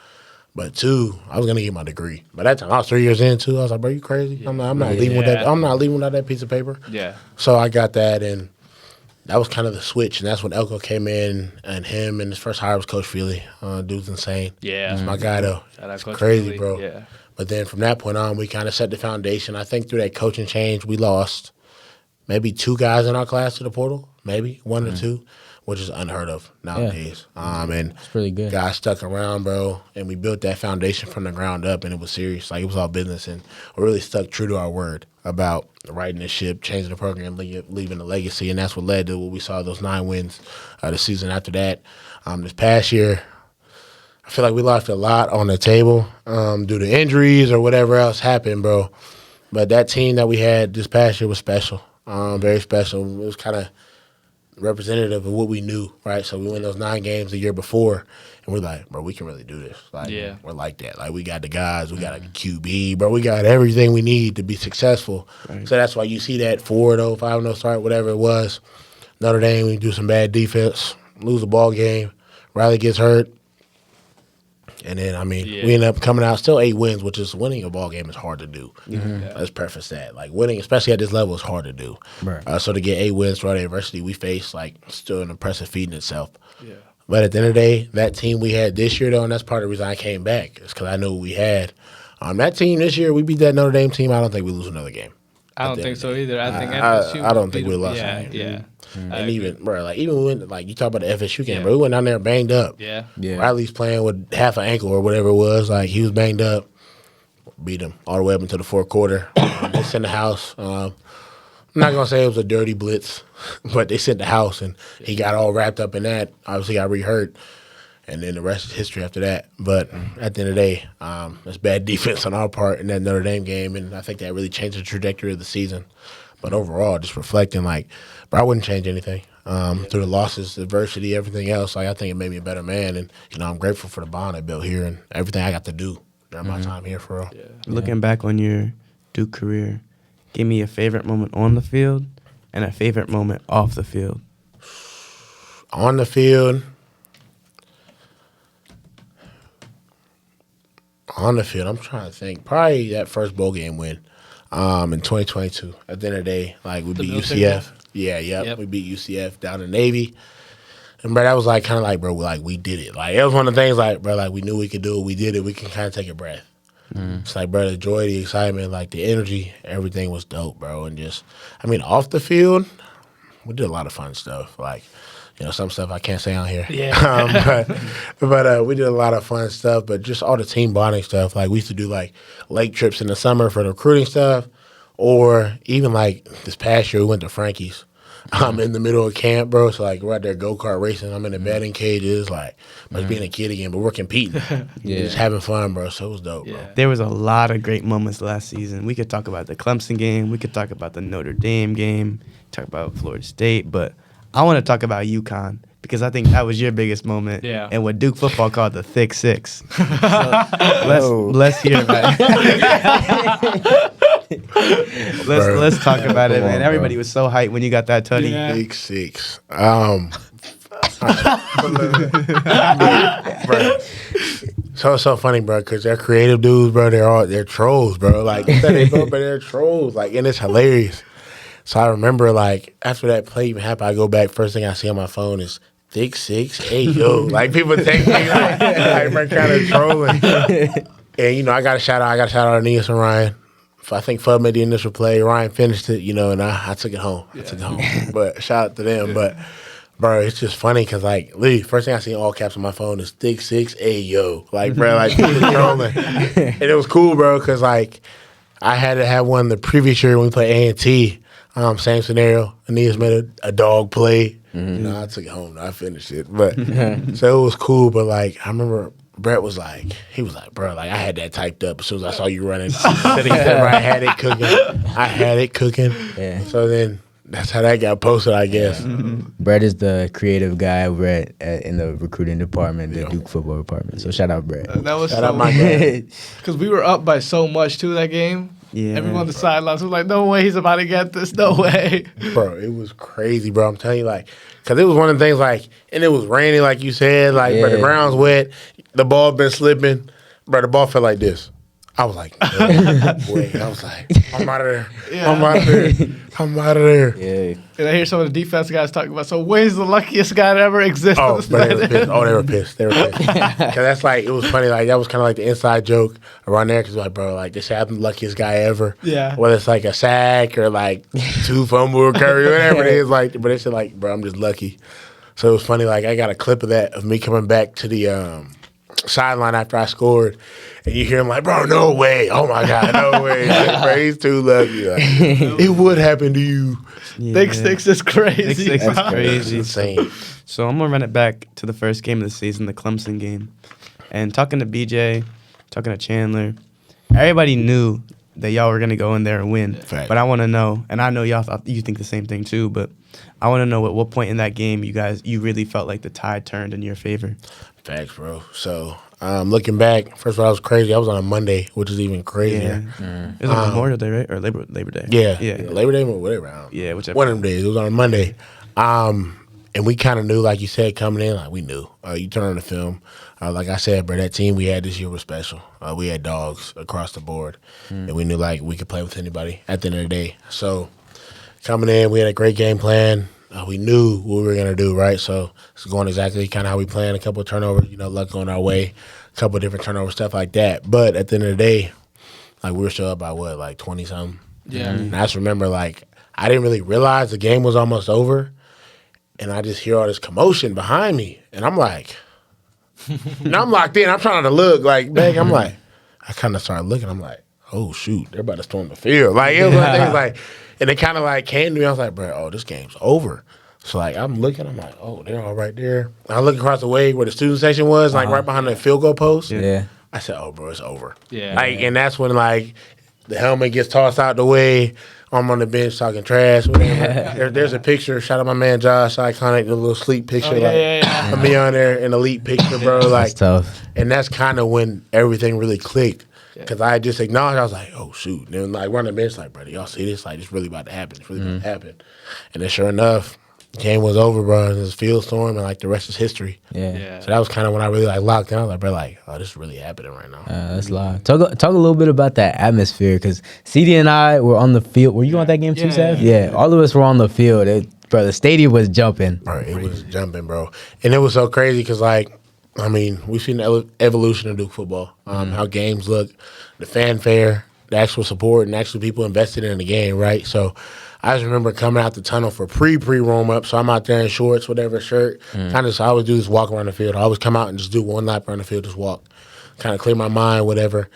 but 2, I was gonna get my degree. By that time, I was 3 years in too. I was like, "Bro, you crazy? Yeah. I'm not leaving with that. I'm not leaving without that piece of paper." Yeah. So I got that, and that was kind of the switch, and that's when Elko came in, and him and his first hire was Coach Feely. Dude's insane. Yeah, that's my guy though. It's crazy, Feely. Bro. Yeah. But then from that point on, we kind of set the foundation. I think through that coaching change, we lost maybe 2 guys in our class to the portal, maybe 1 or 2, which is unheard of nowadays. And it's pretty good. Guys stuck around, bro, and we built that foundation from the ground up, and it was serious. Like, it was all business, and we really stuck true to our word about riding the ship, changing the program, leaving a legacy, and that's what led to what we saw, those 9 wins the season after that. This past year, I feel like we left a lot on the table due to injuries or whatever else happened, bro. But that team that we had this past year was special, very special. It was kind of representative of what we knew, right? So we won those 9 games the year before, and we're like, bro, we can really do this. Like, we're like that. Like, we got the guys, we got a QB, bro. We got everything we need to be successful. Right. So that's why you see that 4-0, 5-0 start, whatever it was. Notre Dame, we do some bad defense, lose a ball game. Riley gets hurt. And then, we end up coming out still 8 wins, which is winning a ball game is hard to do. Let's preface that. Like, winning, especially at this level, is hard to do. Right. So to get 8 wins throughout the adversity we faced, like, still an impressive feat in itself. Yeah. But at the end of the day, that team we had this year, though, and that's part of the reason I came back, is because I knew what we had. That team this year, we beat that Notre Dame team. I don't think we lose another game. I don't think so either. I think I don't think we lost. Yeah. And even when, like, you talk about the FSU game, bro, we went down there banged up. Yeah. Riley's playing with half an ankle or whatever it was. Like, he was banged up. Beat him all the way up into the 4th quarter. They sent the house. I'm not going to say it was a dirty blitz, but they sent the house, and he got all wrapped up in that. Obviously got re-hurt, and then the rest is history after that. But at the end of the day, that's bad defense on our part in that Notre Dame game, and I think that really changed the trajectory of the season. But overall, just reflecting, like, bro, I wouldn't change anything. Through the losses, adversity, everything else, like, I think it made me a better man. And, I'm grateful for the bond I built here and everything I got to do during my time here, for real. Yeah. Looking back on your Duke career, give me a favorite moment on the field and a favorite moment off the field. On the field, I'm trying to think. Probably that first bowl game win in 2022. At the end of the day, like, we beat UCF. Yep. We beat UCF down in Navy. And, bro, that was, like, kind of like, bro, like, we did it. Like, it was one of the things, like, bro, like, we knew we could do it. We did it. We can kind of take a breath. It's like, bro, the joy, the excitement, like, the energy, everything was dope, bro. And just, off the field, we did a lot of fun stuff. Like, some stuff I can't say on here. Yeah. But we did a lot of fun stuff. But just all the team bonding stuff. Like, we used to do, like, lake trips in the summer for the recruiting stuff. Or even, like, this past year, we went to Frankie's. In the middle of camp, bro. So, like, we're out there go-kart racing. I'm in the batting cages, like, just being a kid again. But we're competing. Just having fun, bro. So it was dope, bro. There was a lot of great moments last season. We could talk about the Clemson game. We could talk about the Notre Dame game. Talk about Florida State. But I want to talk about UConn because I think that was your biggest moment. Yeah. And what Duke football called the Thick Six. So let's hear about it. Let's talk about it, man. Everybody was so hyped when you got that tutty. Yeah. Big Six. So it's so funny, bro, because they're creative dudes, bro. They're trolls, bro. Like, but they're trolls. Like, and it's hilarious. So I remember, like, after that play even happened, I go back. First thing I see on my phone is Thick Six. Hey, yo. Like, people take me like we're kind of trolling. And, I got a shout out. to Aeneas and Ryan. I think Fudd made the initial play. Ryan finished it, and I took it home. But shout out to them. But, bro, it's just funny because, like, Lee, first thing I see in all caps on my phone is Thick Six, ayo. Like, bro, like, people trolling. And it was cool, bro, because, like, I had to have one the previous year when we played A&T. Same scenario. Aeneas made a dog play. I took it home. I finished it. But so it was cool. But, like, I remember Brett was like, bro, like, I had that typed up as soon as I saw you running. I had it cooking. Yeah. So then that's how that got posted, I guess. Brett is the creative guy over in the recruiting department, the Duke football department. So shout out Brett. That was Shout out my guy. because we were up by so much too that game. Yeah. Everyone on the sidelines was like, "No way, he's about to get this. No way." Bro, it was crazy, bro. I'm telling you, like, because it was one of the things, like, and it was raining, like you said, like, bro, the ground's wet, the ball been slipping, bro, the ball felt like this. I was like, wait. I was like, I'm out of there. Yeah. I'm out of there. Yeah. And I hear some of the defense guys talking about, so Wayne's the luckiest guy to ever exist. Oh, on this but they were planet. pissed. They were pissed. Because that's like, it was funny. Like, that was kind of like the inside joke around there. Because, like, bro, like, this happened, luckiest guy ever. Yeah. Whether it's like a sack or like 2 fumble recovery, whatever it is. Like, but it's like, bro, I'm just lucky. So it was funny. Like, I got a clip of that, of me coming back to the sideline after I scored. And you hear him like, bro, no way. Oh, my God, no way. Like, bro, he's too lucky. Like, it would happen to you. Yeah. Thick Six is crazy. Thick Six is crazy. It's insane. So I'm going to run it back to the first game of the season, the Clemson game. And talking to BJ, talking to Chandler, everybody knew that y'all were going to go in there and win. Fact. But I want to know, and I know you think the same thing too, but I want to know at what point in that game you really felt like the tide turned in your favor. Facts, bro. So, looking back, first of all, I was crazy. I was on a Monday, which is even crazier. It was on Memorial Day, right? Or Labor Day? Yeah. Yeah. Labor Day or whatever. I don't know. Yeah, whichever. One of them days. It was on a Monday. And we kind of knew, like you said, coming in, like we knew. You turn on the film. Like I said, bro, that team we had this year was special. We had dogs across the board. And we knew, like, we could play with anybody at the end of the day. So, coming in, we had a great game plan. We knew what we were going to do, right? So it's going exactly kind of how we planned. A couple of turnovers, luck going our way. A couple of different turnovers, stuff like that. But at the end of the day, like, we were still up by, what, like 20-something? Yeah. And I just remember, like, I didn't really realize the game was almost over. And I just hear all this commotion behind me. And I'm like, and I'm locked in. I'm trying to look, like, bang. I'm like, I kind of started looking. I'm like, oh, shoot, they're about to storm the field. Like, it was one of things like, and it kind of like came to me. I was like, bro, oh, this game's over. So, like, I'm looking, I'm like, oh, they're all right there. I look across the way where the student section was, like, right behind the field goal post. Yeah. I said, oh, bro, it's over. Yeah. Like, and that's when, like, the helmet gets tossed out the way. I'm on the bench talking trash. There's a picture. Shout out my man Josh, iconic, the little sleep picture. Of me on there, an elite picture, bro. Like, that's tough. And that's kind of when everything really clicked. Because I just acknowledged, I was like, oh, shoot. And then, like, we're on the bench, like, brother, y'all see this? Like, it's really about to happen. It's really about to happen. And then, sure enough, the game was over, bro. It was a field storm, and, like, the rest is history. Yeah. So that was kind of when I really, like, locked in. I was like, bro, like, oh, this is really happening right now. That's live. Talk a little bit about that atmosphere, because CD and I were on the field. Were you on that game too, Seth? Yeah. All of us were on the field. Bro, the stadium was jumping. Bro, it was jumping, bro. And it was so crazy because, like, I mean, we've seen the evolution of Duke football, how games look, the fanfare, the actual support, and actually people invested in the game, right? So I just remember coming out the tunnel for pre-roam up. So I'm out there in shorts, whatever, shirt. Kind of, so I always do this walk around the field. I always come out and just do one lap around the field, just walk, kind of clear my mind, whatever.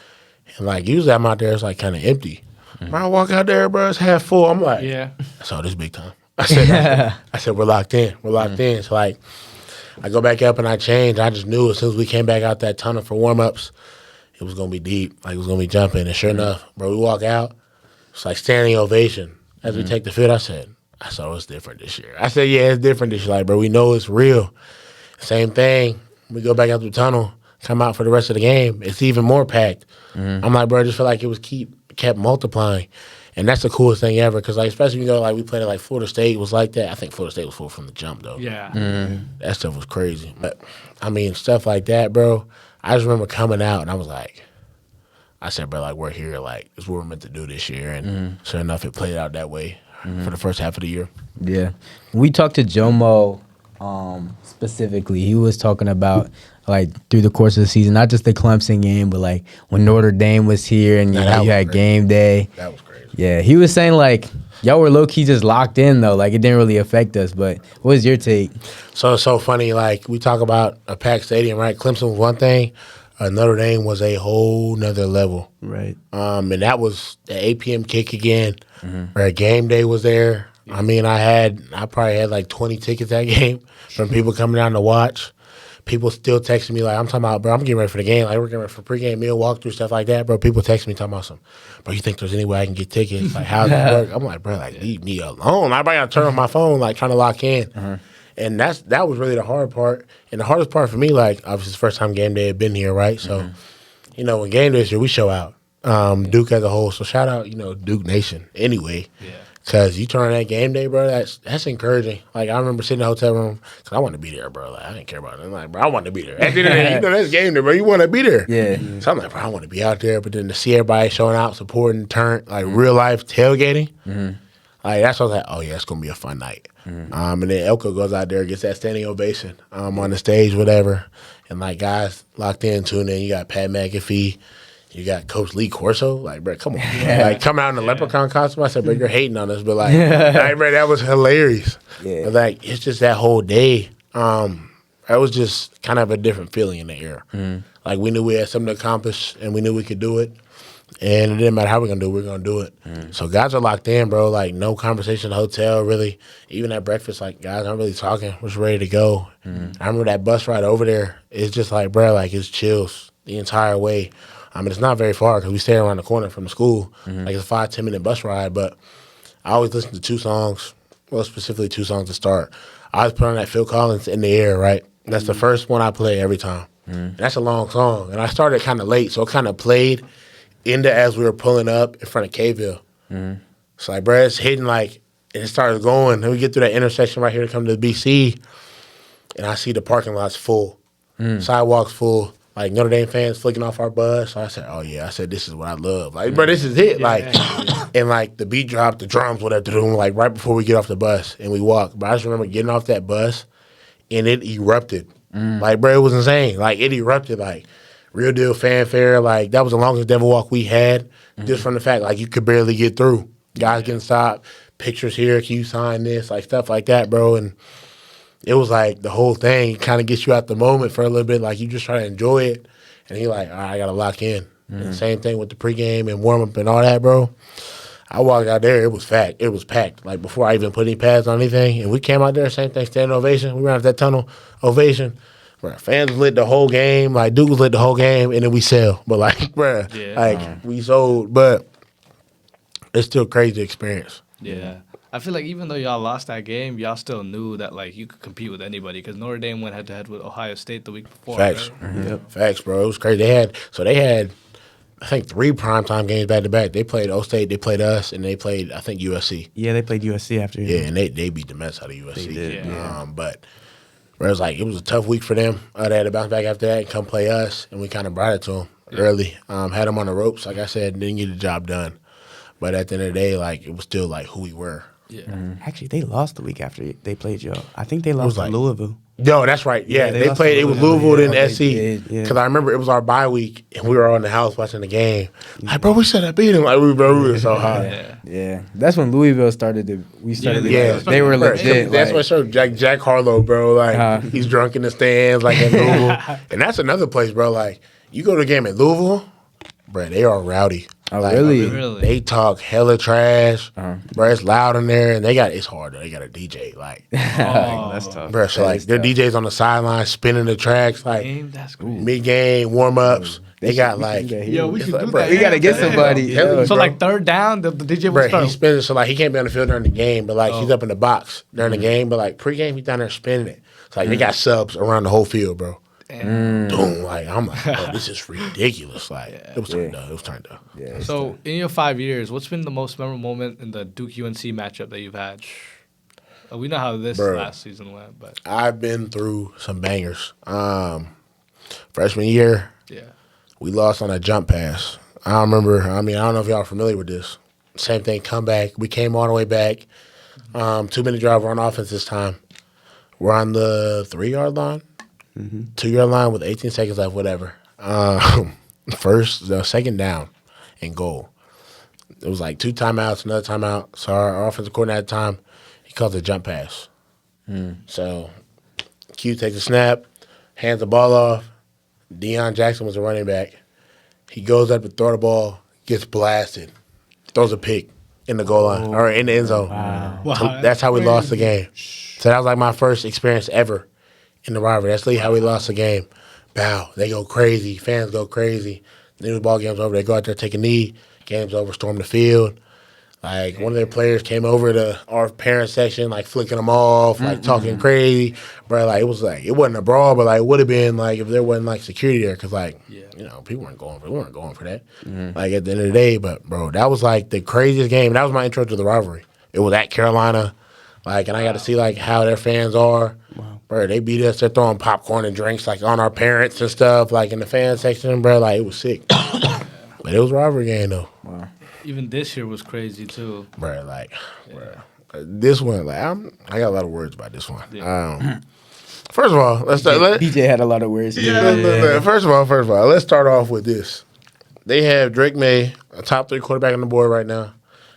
And, like, usually I'm out there, it's, like, kind of empty. When I walk out there, bro, it's half full. I'm like, I saw this big time. I said, we're locked in. We're locked in. So, like, I go back up and I change. I just knew as soon as we came back out that tunnel for warm-ups, it was going to be deep. Like, it was going to be jumping. And sure enough, bro, we walk out. It's like standing ovation. As we take the field, I said, it's different this year. I said, yeah, it's different this year. Like, bro, we know it's real. Same thing. We go back out the tunnel, come out for the rest of the game. It's even more packed. I'm like, bro, I just feel like it was kept multiplying. And that's the coolest thing ever, because, like, especially, like, we played at, like, Florida State was like that. I think Florida State was full from the jump, though. Yeah. That stuff was crazy. But, I mean, stuff like that, bro, I just remember coming out, and I was like, I said, bro, like, we're here. Like, it's what we're meant to do this year. And sure enough, it played out that way for the first half of the year. Yeah. We talked to Jomo specifically. He was talking about, like, through the course of the season, not just the Clemson game, but, like, when Notre Dame was here and you had game day. That was crazy. Yeah, he was saying, like, y'all were low-key just locked in, though. Like, it didn't really affect us. But what was your take? So it's so funny. Like, we talk about a packed stadium, right? Clemson was one thing. Notre Dame was a whole nother level. Right. And that was the 8 p.m. kick again, where game day was there. I mean, I probably had like 20 tickets that game from people coming down to watch. People still texting me, like, I'm talking about, bro, I'm getting ready for the game. Like, we're getting ready for pregame meal, walkthrough, stuff like that, bro. People text me talking about bro, you think there's any way I can get tickets? Like, how's that work? I'm like, bro, like, leave me alone. I got to turn on my phone, like, trying to lock in. And that was really the hard part. And the hardest part for me, like, obviously, it's the first time game day had been here, right? So, you know, when game day is here, we show out. Duke as a whole. So, shout out, you know, Duke Nation anyway. Yeah. Because you turn on that game day, bro, that's encouraging. Like, I remember sitting in the hotel room, because I wanted to be there, bro. Like, I didn't care about it. I'm like, bro, I wanted to be there. At the end of the day, you know, that's game day, bro. You want to be there. Yeah. So I'm like, bro, I want to be out there. But then to see everybody showing out, supporting, like, real life tailgating, like, that's what I was like, oh, yeah, it's going to be a fun night. And then Elko goes out there, gets that standing ovation on the stage, whatever. And, like, guys locked in, tuned in. You got Pat McAfee. You got Coach Lee Corso. Like, bro, come on. Like, come out in the leprechaun costume. I said, bro, you're hating on us. But, like, bro, that was hilarious. Yeah. But, like, it's just that whole day. That was just kind of a different feeling in the air. Like, we knew we had something to accomplish, and we knew we could do it. And it didn't matter how we're going to do it, we're going to do it. So guys are locked in, bro. Like, no conversation in the hotel, really. Even at breakfast, like, guys aren't really talking. We're just ready to go. I remember that bus ride over there. It's just like, bro, like, it's chills the entire way. I mean, it's not very far because we stay around the corner from the school. Like, it's a 5-10 minute bus ride. But I always listen to 2 songs, well, specifically 2 songs to start. I always put on that Phil Collins In the Air, right? That's the first one I play every time. And that's a long song. And I started kind of late, so it kind of played into as we were pulling up in front of K-Ville. So, like, bro, it's hitting, like, and it started going. Then we get through that intersection right here to come to the BC, and I see the parking lots full, sidewalks full, like, Notre Dame fans flicking off our bus. So I said, oh, yeah. I said, this is what I love. Like, bro, this is it. Like, and, like, the beat dropped, the drums, whatever, like, right before we get off the bus, and we walk. But I just remember getting off that bus, and it erupted. Like, bro, it was insane. Like, it erupted, like, real deal fanfare. Like, that was the longest Devil Walk we had, just from the fact, like, you could barely get through. Guys getting stopped, pictures here, can you sign this, like, stuff like that, bro. And it was like the whole thing kind of gets you out the moment for a little bit. Like, you just try to enjoy it. And you're like, all right, I got to lock in. And same thing with the pregame and warm up and all that, bro. I walked out there, it was packed. Like before I even put any pads on anything, and we came out there, same thing, standing ovation. We ran out that tunnel, ovation. Bro, fans lit the whole game, like Duke was lit the whole game, and then we sell. But like, bro, we sold, but it's still a crazy experience. Yeah. I feel like even though y'all lost that game, y'all still knew that like you could compete with anybody because Notre Dame went head to head with Ohio State the week before. Facts, right? Facts, bro. It was crazy. They had, I think 3 primetime games back to back. They played O State, they played us, and they played I think USC. Yeah, they played USC after. Yeah, and they beat the mess out of USC. They did. Yeah. But bro, it was a tough week for them. They had to bounce back after that and come play us, and we kind of brought it to them early. Had them on the ropes, like I said, didn't get the job done. But at the end of the day, like it was still like who we were. Yeah. Actually, they lost the week after they played y'all. I think they lost to Louisville. No, that's right. Yeah, they they played. It was Louisville then SC. Yeah. Because I remember it was our bye week, and we were all in the house watching the game. Like, bro, we should have beat him. Like, we were so high. Yeah. That's when Louisville started to. We started. Yeah. They were legit. That's what showed Jack Harlow, bro. Like, he's drunk in the stands, like in Louisville. And that's another place, bro. Like, you go to a game at Louisville, bro, they are rowdy. Oh, like, Really? They talk hella trash. Bro, it's loud in there, and it's hard, though. They got a DJ, like. That's tough. Bro, so like their DJs on the sideline spinning the tracks, like That's cool. mid-game warm-ups. They got like, Yo, we should do bro, that. We gotta get somebody. Yeah. So like third down, the DJ will bro, start. he's spinning. So like he can't be on the field during the game, but like he's up in the box during the game. But like pregame, he's down there spinning it. So like they got subs around the whole field, bro. Boom, like I'm like, bro, this is ridiculous. Like it was turned up. It was turned up. Yeah. So in your 5 years, what's been the most memorable moment in the Duke UNC matchup that you've had? We know how this last season went, but I've been through some bangers. Freshman year, we lost on a jump pass. I remember. I mean, I don't know if y'all are familiar with this. Same thing. Comeback. We came all the way back. 2-minute drive. We're on offense this time. We're on the 3-yard line. 2-yard line with 18 seconds left, whatever. Second down and goal. It was like 2 timeouts, another timeout. So our offensive coordinator at the time, he calls a jump pass. So Q takes a snap, hands the ball off. Deion Jackson was the running back. He goes up to throw the ball, gets blasted, throws a pick in the goal line or in the end zone. wow, So that's how we lost the game. So that was like my first experience ever in the rivalry. That's literally how we lost the game. Bow. They go crazy. Fans go crazy. Then the ball game's over. They go out there, take a knee. Game's over. Storm the field. Like one of their players came over to our parent section, like flicking them off, like talking crazy, bro. Like it wasn't a brawl, but like it would have been like if there wasn't like security there, because like people weren't going for that. Like at the end of the day, but bro, that was like the craziest game. That was my intro to the rivalry. It was at Carolina, like, and I got to see like how their fans are. Bro, they beat us. They're throwing popcorn and drinks like on our parents and stuff, like in the fan section, bro. Like it was sick, but it was a rivalry game though. Wow. even this year was crazy too. Bro, this one, like I got a lot of words about this one. Yeah. First of all, let's start. BJ had a lot of words. First of all, let's start off with this. They have Drake May, a top 3 quarterback on the board right now.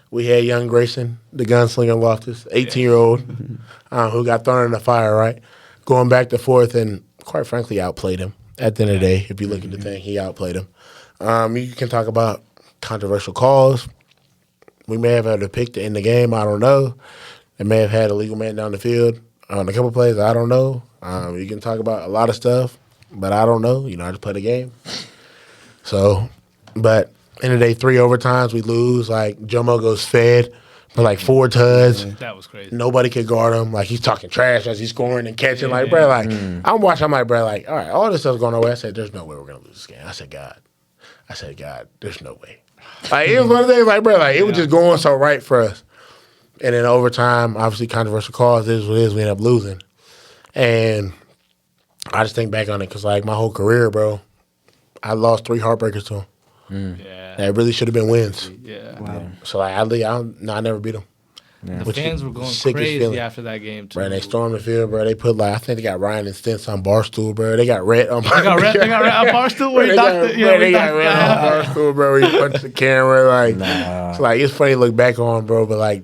We had young Grayson, the gunslinger Loftus, 18-year-old, who got thrown in the fire, right? Going back to fourth and, quite frankly, outplayed him. At the end of the day, if you look at the thing, he outplayed him. You can talk about controversial calls. We may have had a pick to end the game. I don't know. They may have had a legal man down the field on a couple plays. I don't know. You can talk about a lot of stuff, but I don't know. I just play the game. So, but end of the day, 3 overtimes, we lose. Like, Jomo goes fed for like 4 tuds. That was crazy. Nobody could guard him. Like, he's talking trash as he's scoring and catching. Like, bro, like, I'm watching. I'm like, bro, like, all right, all this stuff's going our way. I said, there's no way we're going to lose this game. I said, God, there's no way. Like, it was one of the things, like, bro, like, it was just going so right for us. And then overtime, obviously, controversial calls. This is what it is. We ended up losing. And I just think back on it because, like, my whole career, bro, I lost 3 heartbreakers to him. Yeah. That really should have been wins. Yeah. Wow. So, like, I never beat them. The fans were going Sickest crazy feeling. after that game, too. Bro, they stormed the field, bro. They put, like, I think they got Ryan and Stentz on Barstool, bro. They got Rhett on They got Red on Barstool where he knocked it. They got Rhett on Barstool, bro. Where he punched the camera. Like, it's like, it's funny to look back on, bro, but, like,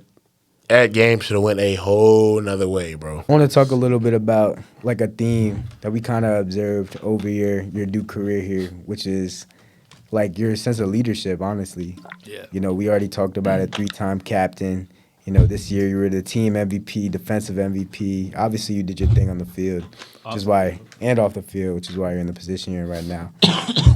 that game should have went a whole nother way, bro. I want to talk a little bit about like a theme that we kind of observed over your Duke career here, which is like your sense of leadership, honestly. Yeah. You know, we already talked about it, 3-time captain. You know, this year you were the team MVP, defensive MVP. Obviously, you did your thing on the field, which is why, and off the field, which is why you're in the position you're in right now.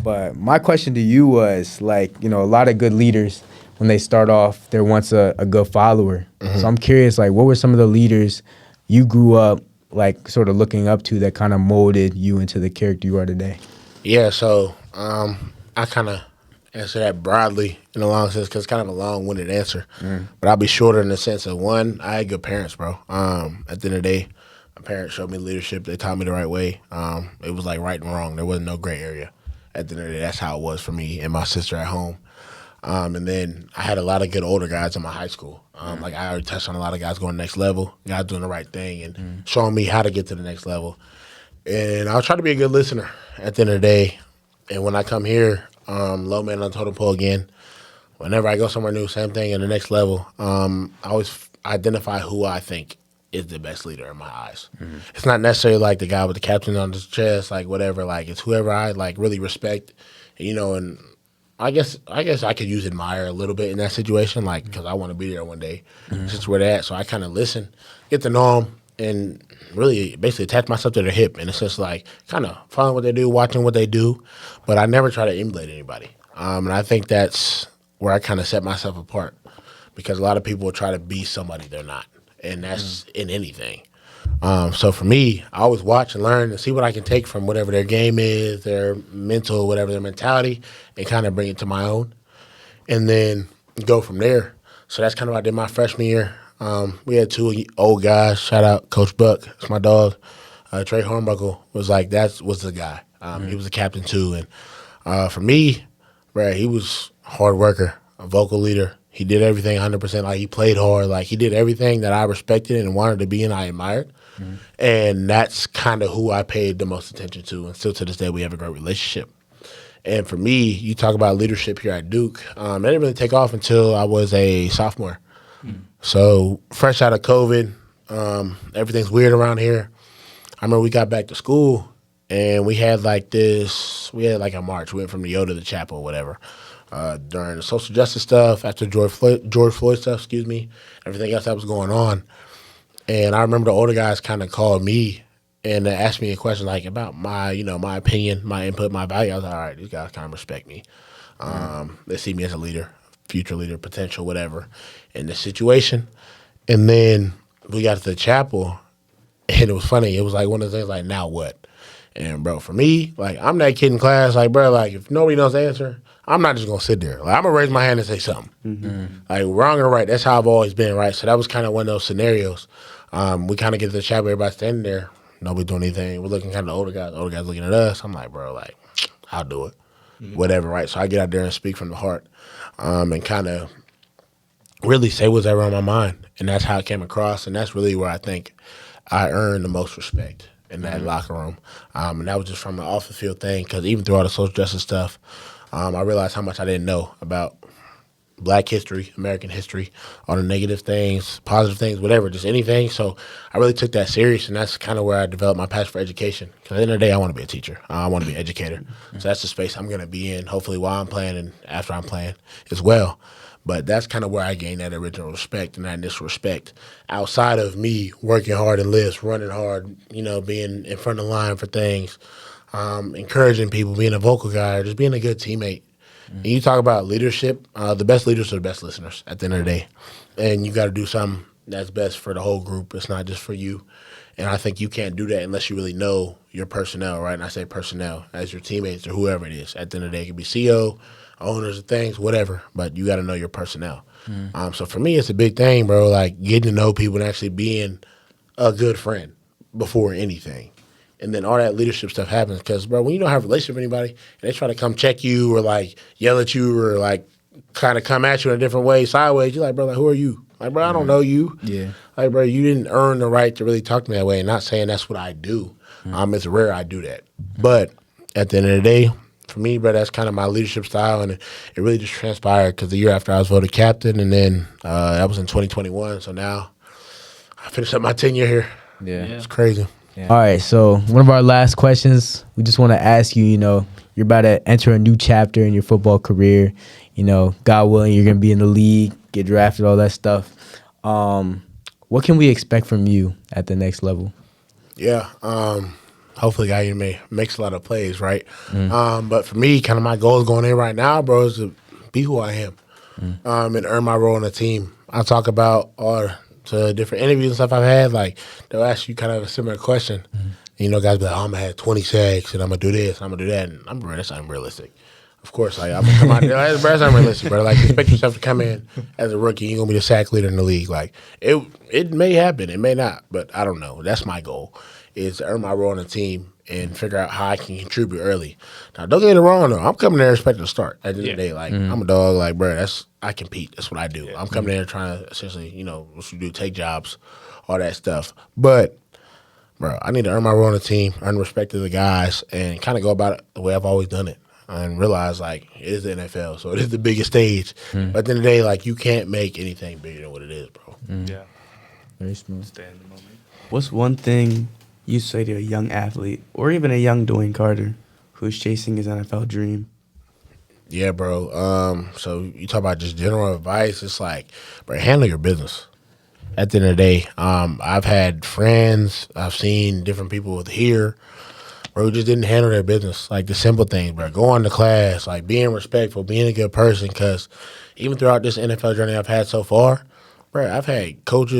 But my question to you was, like, you know, a lot of good leaders, when they start off, they're once a good follower. So I'm curious, like, what were some of the leaders you grew up, like, sort of looking up to that kind of molded you into the character you are today? Yeah, so I kind of answer that broadly in a long sense because it's kind of a long-winded answer. But I'll be shorter in the sense of, one, I had good parents, bro. At the end of the day, my parents showed me leadership. They taught me the right way. It was like right and wrong. There wasn't no gray area. At the end of the day, that's how it was for me and my sister at home. And then I had a lot of good older guys in my high school. Like I already touched on a lot of guys going next level, guys doing the right thing and showing me how to get to the next level. And I'll try to be a good listener at the end of the day. And when I come here, low man on the totem pole again, whenever I go somewhere new, same thing in the next level, I always identify who I think is the best leader in my eyes. It's not necessarily like the guy with the captain on his chest, like whatever. Like it's whoever I like really respect, you know. And I guess I could use admire a little bit in that situation, like because I want to be there one day. Just where they're at, so I kind of listen, get to know them, and really basically attach myself to their hip. And it's just like kind of following what they do, watching what they do, but I never try to emulate anybody. And I think that's where I kind of set myself apart because a lot of people will try to be somebody they're not, and that's in anything. So for me, I always watch and learn and see what I can take from whatever their game is, their mental, whatever their mentality, and kind of bring it to my own, and then go from there. So that's kind of what I did my freshman year. We had two old guys. Shout out Coach Buck. That's my dog. Trey Hornbuckle was like, that was the guy. He was the captain too. And for me, bro, he was a hard worker, a vocal leader. He did everything 100%. Like he played hard. Like he did everything that I respected and wanted to be and I admired. And that's kind of who I paid the most attention to. And still to this day, we have a great relationship. And for me, you talk about leadership here at Duke. It didn't really take off until I was a sophomore. So fresh out of COVID, everything's weird around here. I remember we got back to school and we had like a march. We went from the Yoda to the chapel or whatever. During the social justice stuff, after George Floyd stuff, everything else that was going on. And I remember the older guys kind of called me and asked me a question like about my opinion, my input, my value. I was like, all right, these guys kind of respect me. They see me as a leader, future leader, potential, whatever, in this situation. And then we got to the chapel, and it was funny. It was like one of the things like, now what? And, bro, for me, like, I'm that kid in class, like, bro, like, if nobody knows the answer, I'm not just going to sit there. Like, I'm going to raise my hand and say something. Like, wrong or right, that's how I've always been, right? So that was kind of one of those scenarios. We kind of get to the chapel, everybody standing there, nobody doing anything. We're looking kind of older guys looking at us. I'm like, bro, like, I'll do it. Whatever, right? So I get out there and speak from the heart and kind of really say what's ever on my mind. And that's how it came across. And that's really where I think I earned the most respect in that locker room. And that was just from the off-the-field thing because even through all the social justice stuff, I realized how much I didn't know about Black history, American history, all the negative things, positive things, whatever, just anything. So I really took that serious, and that's kind of where I developed my passion for education. Because at the end of the day, I want to be a teacher. I want to be an educator. So that's the space I'm going to be in, hopefully while I'm playing and after I'm playing as well. But that's kind of where I gained that original respect and that initial respect outside of me working hard in lifts, running hard, being in front of the line for things, encouraging people, being a vocal guy, or just being a good teammate. And you talk about leadership, the best leaders are the best listeners at the end of the day. And you got to do something that's best for the whole group. It's not just for you. And I think you can't do that unless you really know your personnel, right? And I say personnel as your teammates or whoever it is. At the end of the day, it could be CEO, owners of things, whatever. But you got to know your personnel. So for me, it's a big thing, bro, like getting to know people and actually being a good friend before anything. And then all that leadership stuff happens because, bro, when you don't have a relationship with anybody and they try to come check you or, like, yell at you or, like, kind of come at you in a different way, sideways, you're like, bro, like, who are you? Like, bro, I don't know you. Yeah. Like, bro, you didn't earn the right to really talk to me that way. And not saying that's what I do. It's rare I do that. But at the end of the day, for me, bro, that's kind of my leadership style. And it really just transpired because the year after I was voted captain, and then that was in 2021. So now I finished up my tenure here. Yeah. It's crazy. Yeah. All right, so one of our last questions, we just want to ask you, you're about to enter a new chapter in your football career. God willing, you're going to be in the league, get drafted, all that stuff. What can we expect from you at the next level? Yeah, hopefully guy makes a lot of plays, right? But for me, kind of my goals going in right now, bro, is to be who I am and earn my role on the team. I talk about to different interviews and stuff I've had, like they'll ask you kind of a similar question. Guys be like, I'm going to have 20 sacks and I'm going to do this and I'm going to do that. And I'm bro, that's unrealistic. Of course, like, I'm going to come out there. That's unrealistic, bro. Like, expect yourself to come in as a rookie. You're going to be the sack leader in the league. Like, it may happen. It may not. But I don't know. That's my goal, is to earn my role on the team and figure out how I can contribute early. Now, don't get me wrong, though. I'm coming there expecting to start at the end of the day. Like, I'm a dog. Like, bro, I compete. That's what I do. I'm coming there trying to essentially, what you do, take jobs, all that stuff. But, bro, I need to earn my role on the team, earn respect to the guys, and kind of go about it the way I've always done it. And realize, like, it is the NFL, so it is the biggest stage. But at the end of the day, like, you can't make anything bigger than what it is, bro. Yeah. Very smooth. Stay in the moment. What's one thing you say to a young athlete, or even a young DeWayne Carter, who's chasing his NFL dream? Yeah, bro. So you talk about just general advice. It's like, bro, handle your business. At the end of the day, I've had friends, I've seen different people here, bro, who just didn't handle their business. Like the simple things, bro. Going to class, like being respectful, being a good person. Because even throughout this NFL journey I've had so far, bro, I've had scouts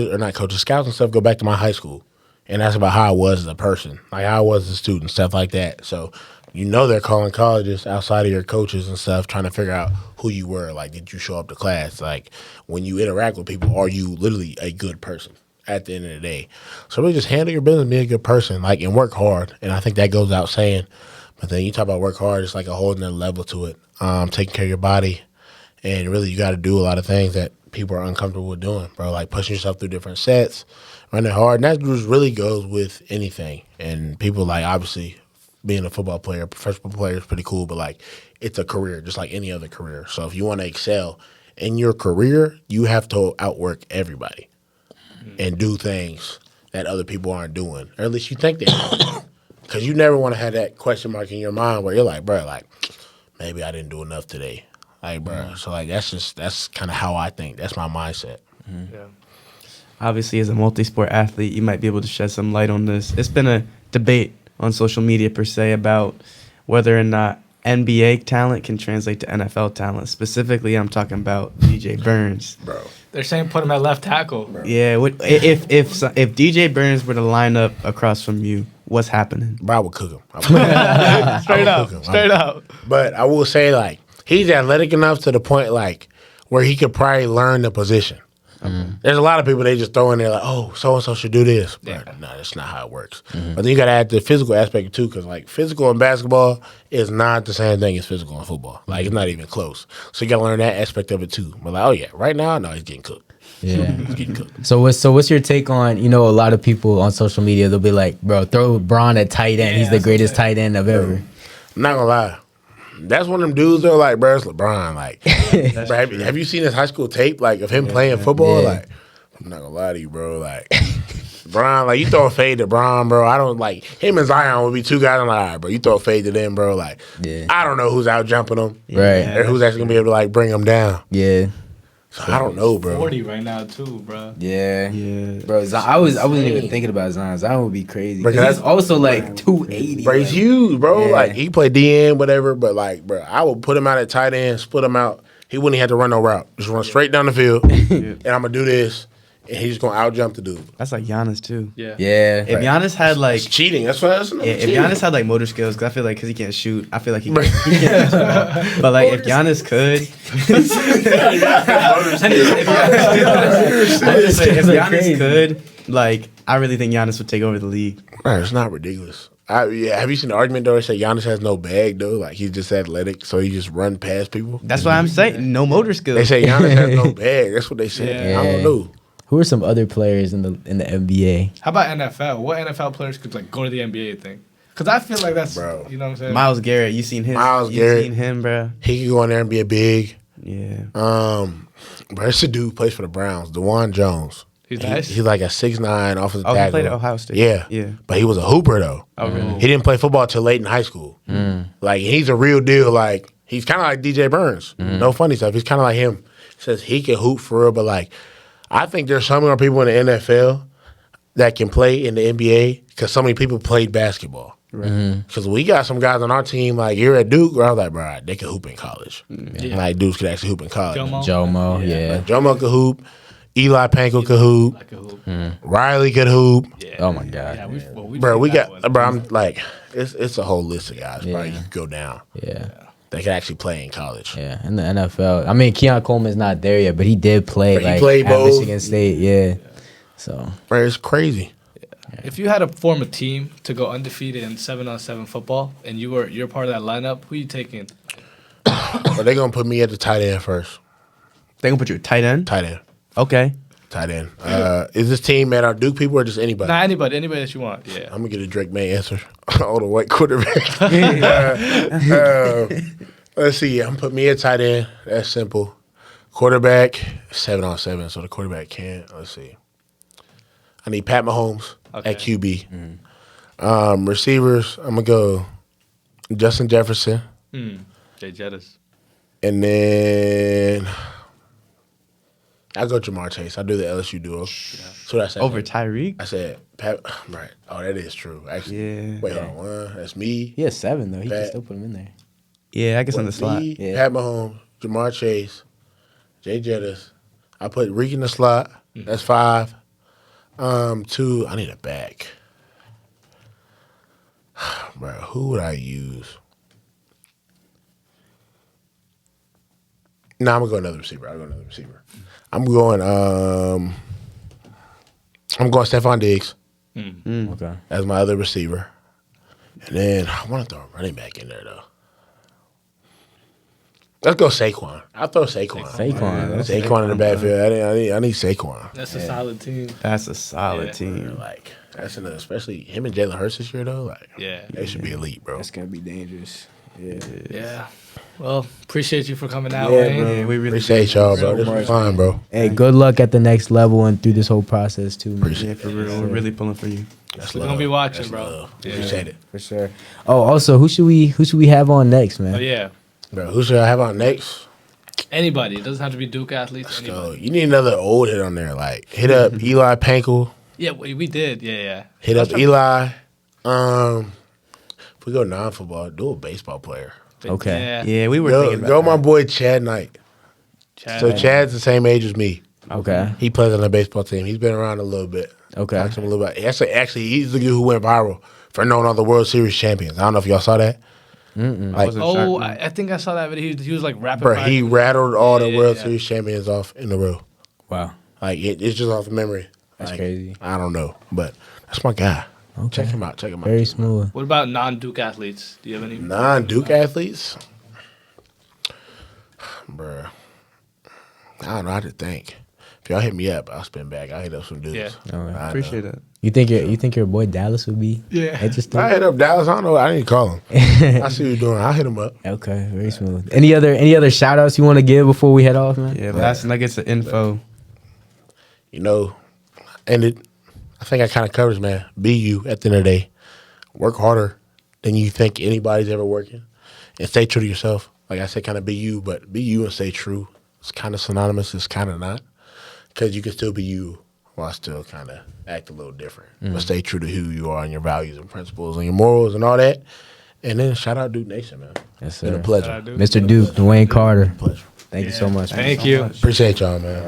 and stuff go back to my high school and ask about how I was as a person, like how I was as a student, stuff like that. So they're calling colleges outside of your coaches and stuff, trying to figure out who you were. Like, did you show up to class? Like, when you interact with people, are you literally a good person at the end of the day? So really just handle your business, be a good person, like, and work hard. And I think that goes out saying. But then you talk about work hard, it's like a whole nother level to it. Taking care of your body. And really you got to do a lot of things that people are uncomfortable with doing, bro, like pushing yourself through different sets, running hard. And that just really goes with anything. And people, like, obviously, being a football player, professional player is pretty cool, but, like, it's a career just like any other career. So if you want to excel in your career, you have to outwork everybody and do things that other people aren't doing, or at least you think they are. Because you never want to have that question mark in your mind where you're like, bro, like, maybe I didn't do enough today. Like, bro, so, like, that's kind of how I think. That's my mindset. Yeah. Obviously, as a multi-sport athlete, you might be able to shed some light on this. It's been a debate on social media, per se, about whether or not NBA talent can translate to NFL talent. Specifically, I'm talking about DJ Burns. Bro. They're saying put him at left tackle. Bro. Yeah, if DJ Burns were to line up across from you, what's happening? Bro, I would cook him. Straight up. But I will say, like, he's athletic enough to the point, like, where he could probably learn the position. There's a lot of people they just throw in there like, oh, so-and-so should do this. But no, that's not how it works. But then you got to add the physical aspect too, because, like, physical in basketball is not the same thing as physical in football. Like, it's not even close. So you got to learn that aspect of it too. But, like, oh, yeah, right now, no, he's getting cooked. Yeah. He's getting cooked. So what's your take on, a lot of people on social media, they'll be like, bro, throw Bron at tight end. He's the greatest tight end of ever. I'm not going to lie. That's one of them dudes, though, like, bro, it's LeBron. Like, bro, have you seen his high school tape, like, of him playing football? Like, I'm not going to lie to you, bro. Like, Bron, like, you throw a fade to Bron, bro. I don't, like, him and Zion would be two guys. I'm like, all right, bro, you throw a fade to them, bro. Like, I don't know who's out jumping them. Right. Or who's actually going to be able to, like, bring them down. Yeah. So I don't know, bro. 40 right now, too, bro. Yeah. Bro, I wasn't even thinking about Zion. Zion would be crazy. Because that's also, like, 280. Bro, he's huge, bro. Yeah. Like, he played DN, whatever. But, like, bro, I would put him out at tight end, split him out. He wouldn't have to run no route. Just run straight down the field. And I'm going to do this. And he's just going to out-jump the dude. That's like Giannis, too. Yeah. If Giannis had, like... It's cheating. That's what that's if Giannis had, like, motor skills, because I feel like because he can't shoot, I feel like he can't shoot. But, like, if Giannis could... if Giannis could, like, I really think Giannis would take over the league. Man, it's not ridiculous. Have you seen the argument, though? They say Giannis has no bag, though. Like, he's just athletic, so he just run past people. That's what I'm saying. No motor skills. They say Giannis has no bag. That's what they say. Yeah. I don't know. Who are some other players in the NBA? How about NFL? What NFL players could, like, go to the NBA, you think? Because I feel like that's, bro, you know what I'm saying? Myles Garrett, you seen him? You seen him, bro? He could go in there and be a big. Yeah. Bro, it's a dude who plays for the Browns, DeWayne Jones. He's nice. He's like a 6'9" offensive Oh, tackle. he played at Ohio State. Yeah. Yeah. But he was a hooper, though. Oh, really? He didn't play football till late in high school. Like, he's a real deal. Like, he's kind of like DJ Burns. No funny stuff. He's kind of like him. He says he can hoop for real, but, like, I think there's so many people in the NFL that can play in the NBA because so many people played basketball. Because we got some guys on our team, like, here at Duke, where I was like, bro, they can hoop in college. Like, dudes could actually hoop in college. Jomo, yeah. Like, Jomo could hoop. Eli Panko could hoop. Riley could hoop. Yeah. Oh my God. Yeah, Bro, we that got, one. bro, I'm like, it's a whole list of guys, bro. You can go down. Yeah. They can actually play in college. Yeah, in the NFL. I mean, Keon Coleman's not there yet, but he did play But he like played at both. Michigan State. Yeah. So Bro, it's crazy. If you had to form a team to go undefeated in 7-on-7 football, and you're part of that lineup, who you taking? But they're going to put me at the tight end first. They gonna put you at tight end. Tight end. Okay. Tight end. Is this team at our Duke people or just anybody? Nah, anybody that you want. Yeah. I'm going to get a Drake May answer. Oh, the white quarterback. Let's see. I'm put me at tight end. That's simple. Quarterback, 7-on-7, so the quarterback can't. Let's see. I need Pat Mahomes at QB. Receivers, I'm going to go Justin Jefferson. Jay Jettis. And then I'll go Jamar Chase. I'll do the LSU duo. So that's Over Tyreek. I said Pat. Right. Oh, that is true. Actually. Yeah. Wait, hold on. One. That's me. he has 7 though. He can Pat. still put him in there. Yeah, I guess on the What, slot. me, Yeah. Pat Mahomes, Jamar Chase, Jay Jettis. I put Reek in the slot. That's 5. 2. I need a back. Bro, who would I use? No, I'm gonna go another receiver. I'm going Stephon Diggs Okay. as my other receiver. And then I want to throw a running back in there though. Let's go Saquon. I'll throw Saquon. Saquon in the backfield. I need Saquon. That's a solid team. That's a solid Yeah. team. Like that's another, especially him and Jalen Hurts this year though. Like Yeah. they should be elite, bro. That's gonna be dangerous. Yeah. Yeah. Well, appreciate you for coming out, Yeah, Wayne. bro. Yeah, we really Appreciate y'all, bro. This was fun, bro. Hey, good luck at the next level and through this whole process too, man. Appreciate Yeah, for real. We're really pulling for you. That's We're love. gonna be watching, That's bro. love. Yeah. Appreciate it, For sure. Oh, also, who should we have on next, man? Oh yeah. bro. Who should I have on next? Anybody. It doesn't have to be Duke athletes. So Anybody. you need another old hit on there. Like hit up Eli Pankel. Yeah, we did. Yeah. Hit up Eli. If we go non-football, do a baseball player. Okay. Yeah. Yeah, we were Go, thinking about go my that. boy Chad Knight. Chad. So Chad's the same age as me. Okay. He plays on the baseball team. He's been around a little bit. Okay. Talk to him a little bit. Actually, he's the dude who went viral for knowing all the World Series champions. I don't know if y'all saw that. Like, wasn't Oh, sure. I think I saw that video. He was like rapping. bro, he rattled all the Yeah, World yeah. Series champions off in a row. Wow. Like it's just off of memory. That's Like, crazy. I don't know, but that's my guy. Okay. Check him out. Check him out. Very smooth. What about non-Duke athletes? Do you have any? Non-Duke athletes, bruh. I don't know how to think. If y'all hit me up, I'll spin back. I'll hit up some dudes. Yeah. All right. I Appreciate know. it. You think your boy Dallas would be interesting? I hit up Dallas. I don't know. I didn't call him. I see what you're doing. I'll hit him up. Okay, very smooth. Any other shout outs you want to give before we head off, man? Yeah, last nuggets of info. You know, and I think I kind of covers, man. Be you at the end of the day. Work harder than you think anybody's ever working. And stay true to yourself. Like I said, kind of be you, but be you and stay true. It's kind of synonymous. It's kind of not. Because you can still be you while still kind of act a little different. But stay true to who you are and your values and principles and your morals and all that. And then shout out Duke Nation, man. Yes, Been a sir. pleasure. Shout out Duke. Mr. Duke, DeWayne Carter. Pleasure. Thank you so much. man. Thank you. Appreciate y'all, man.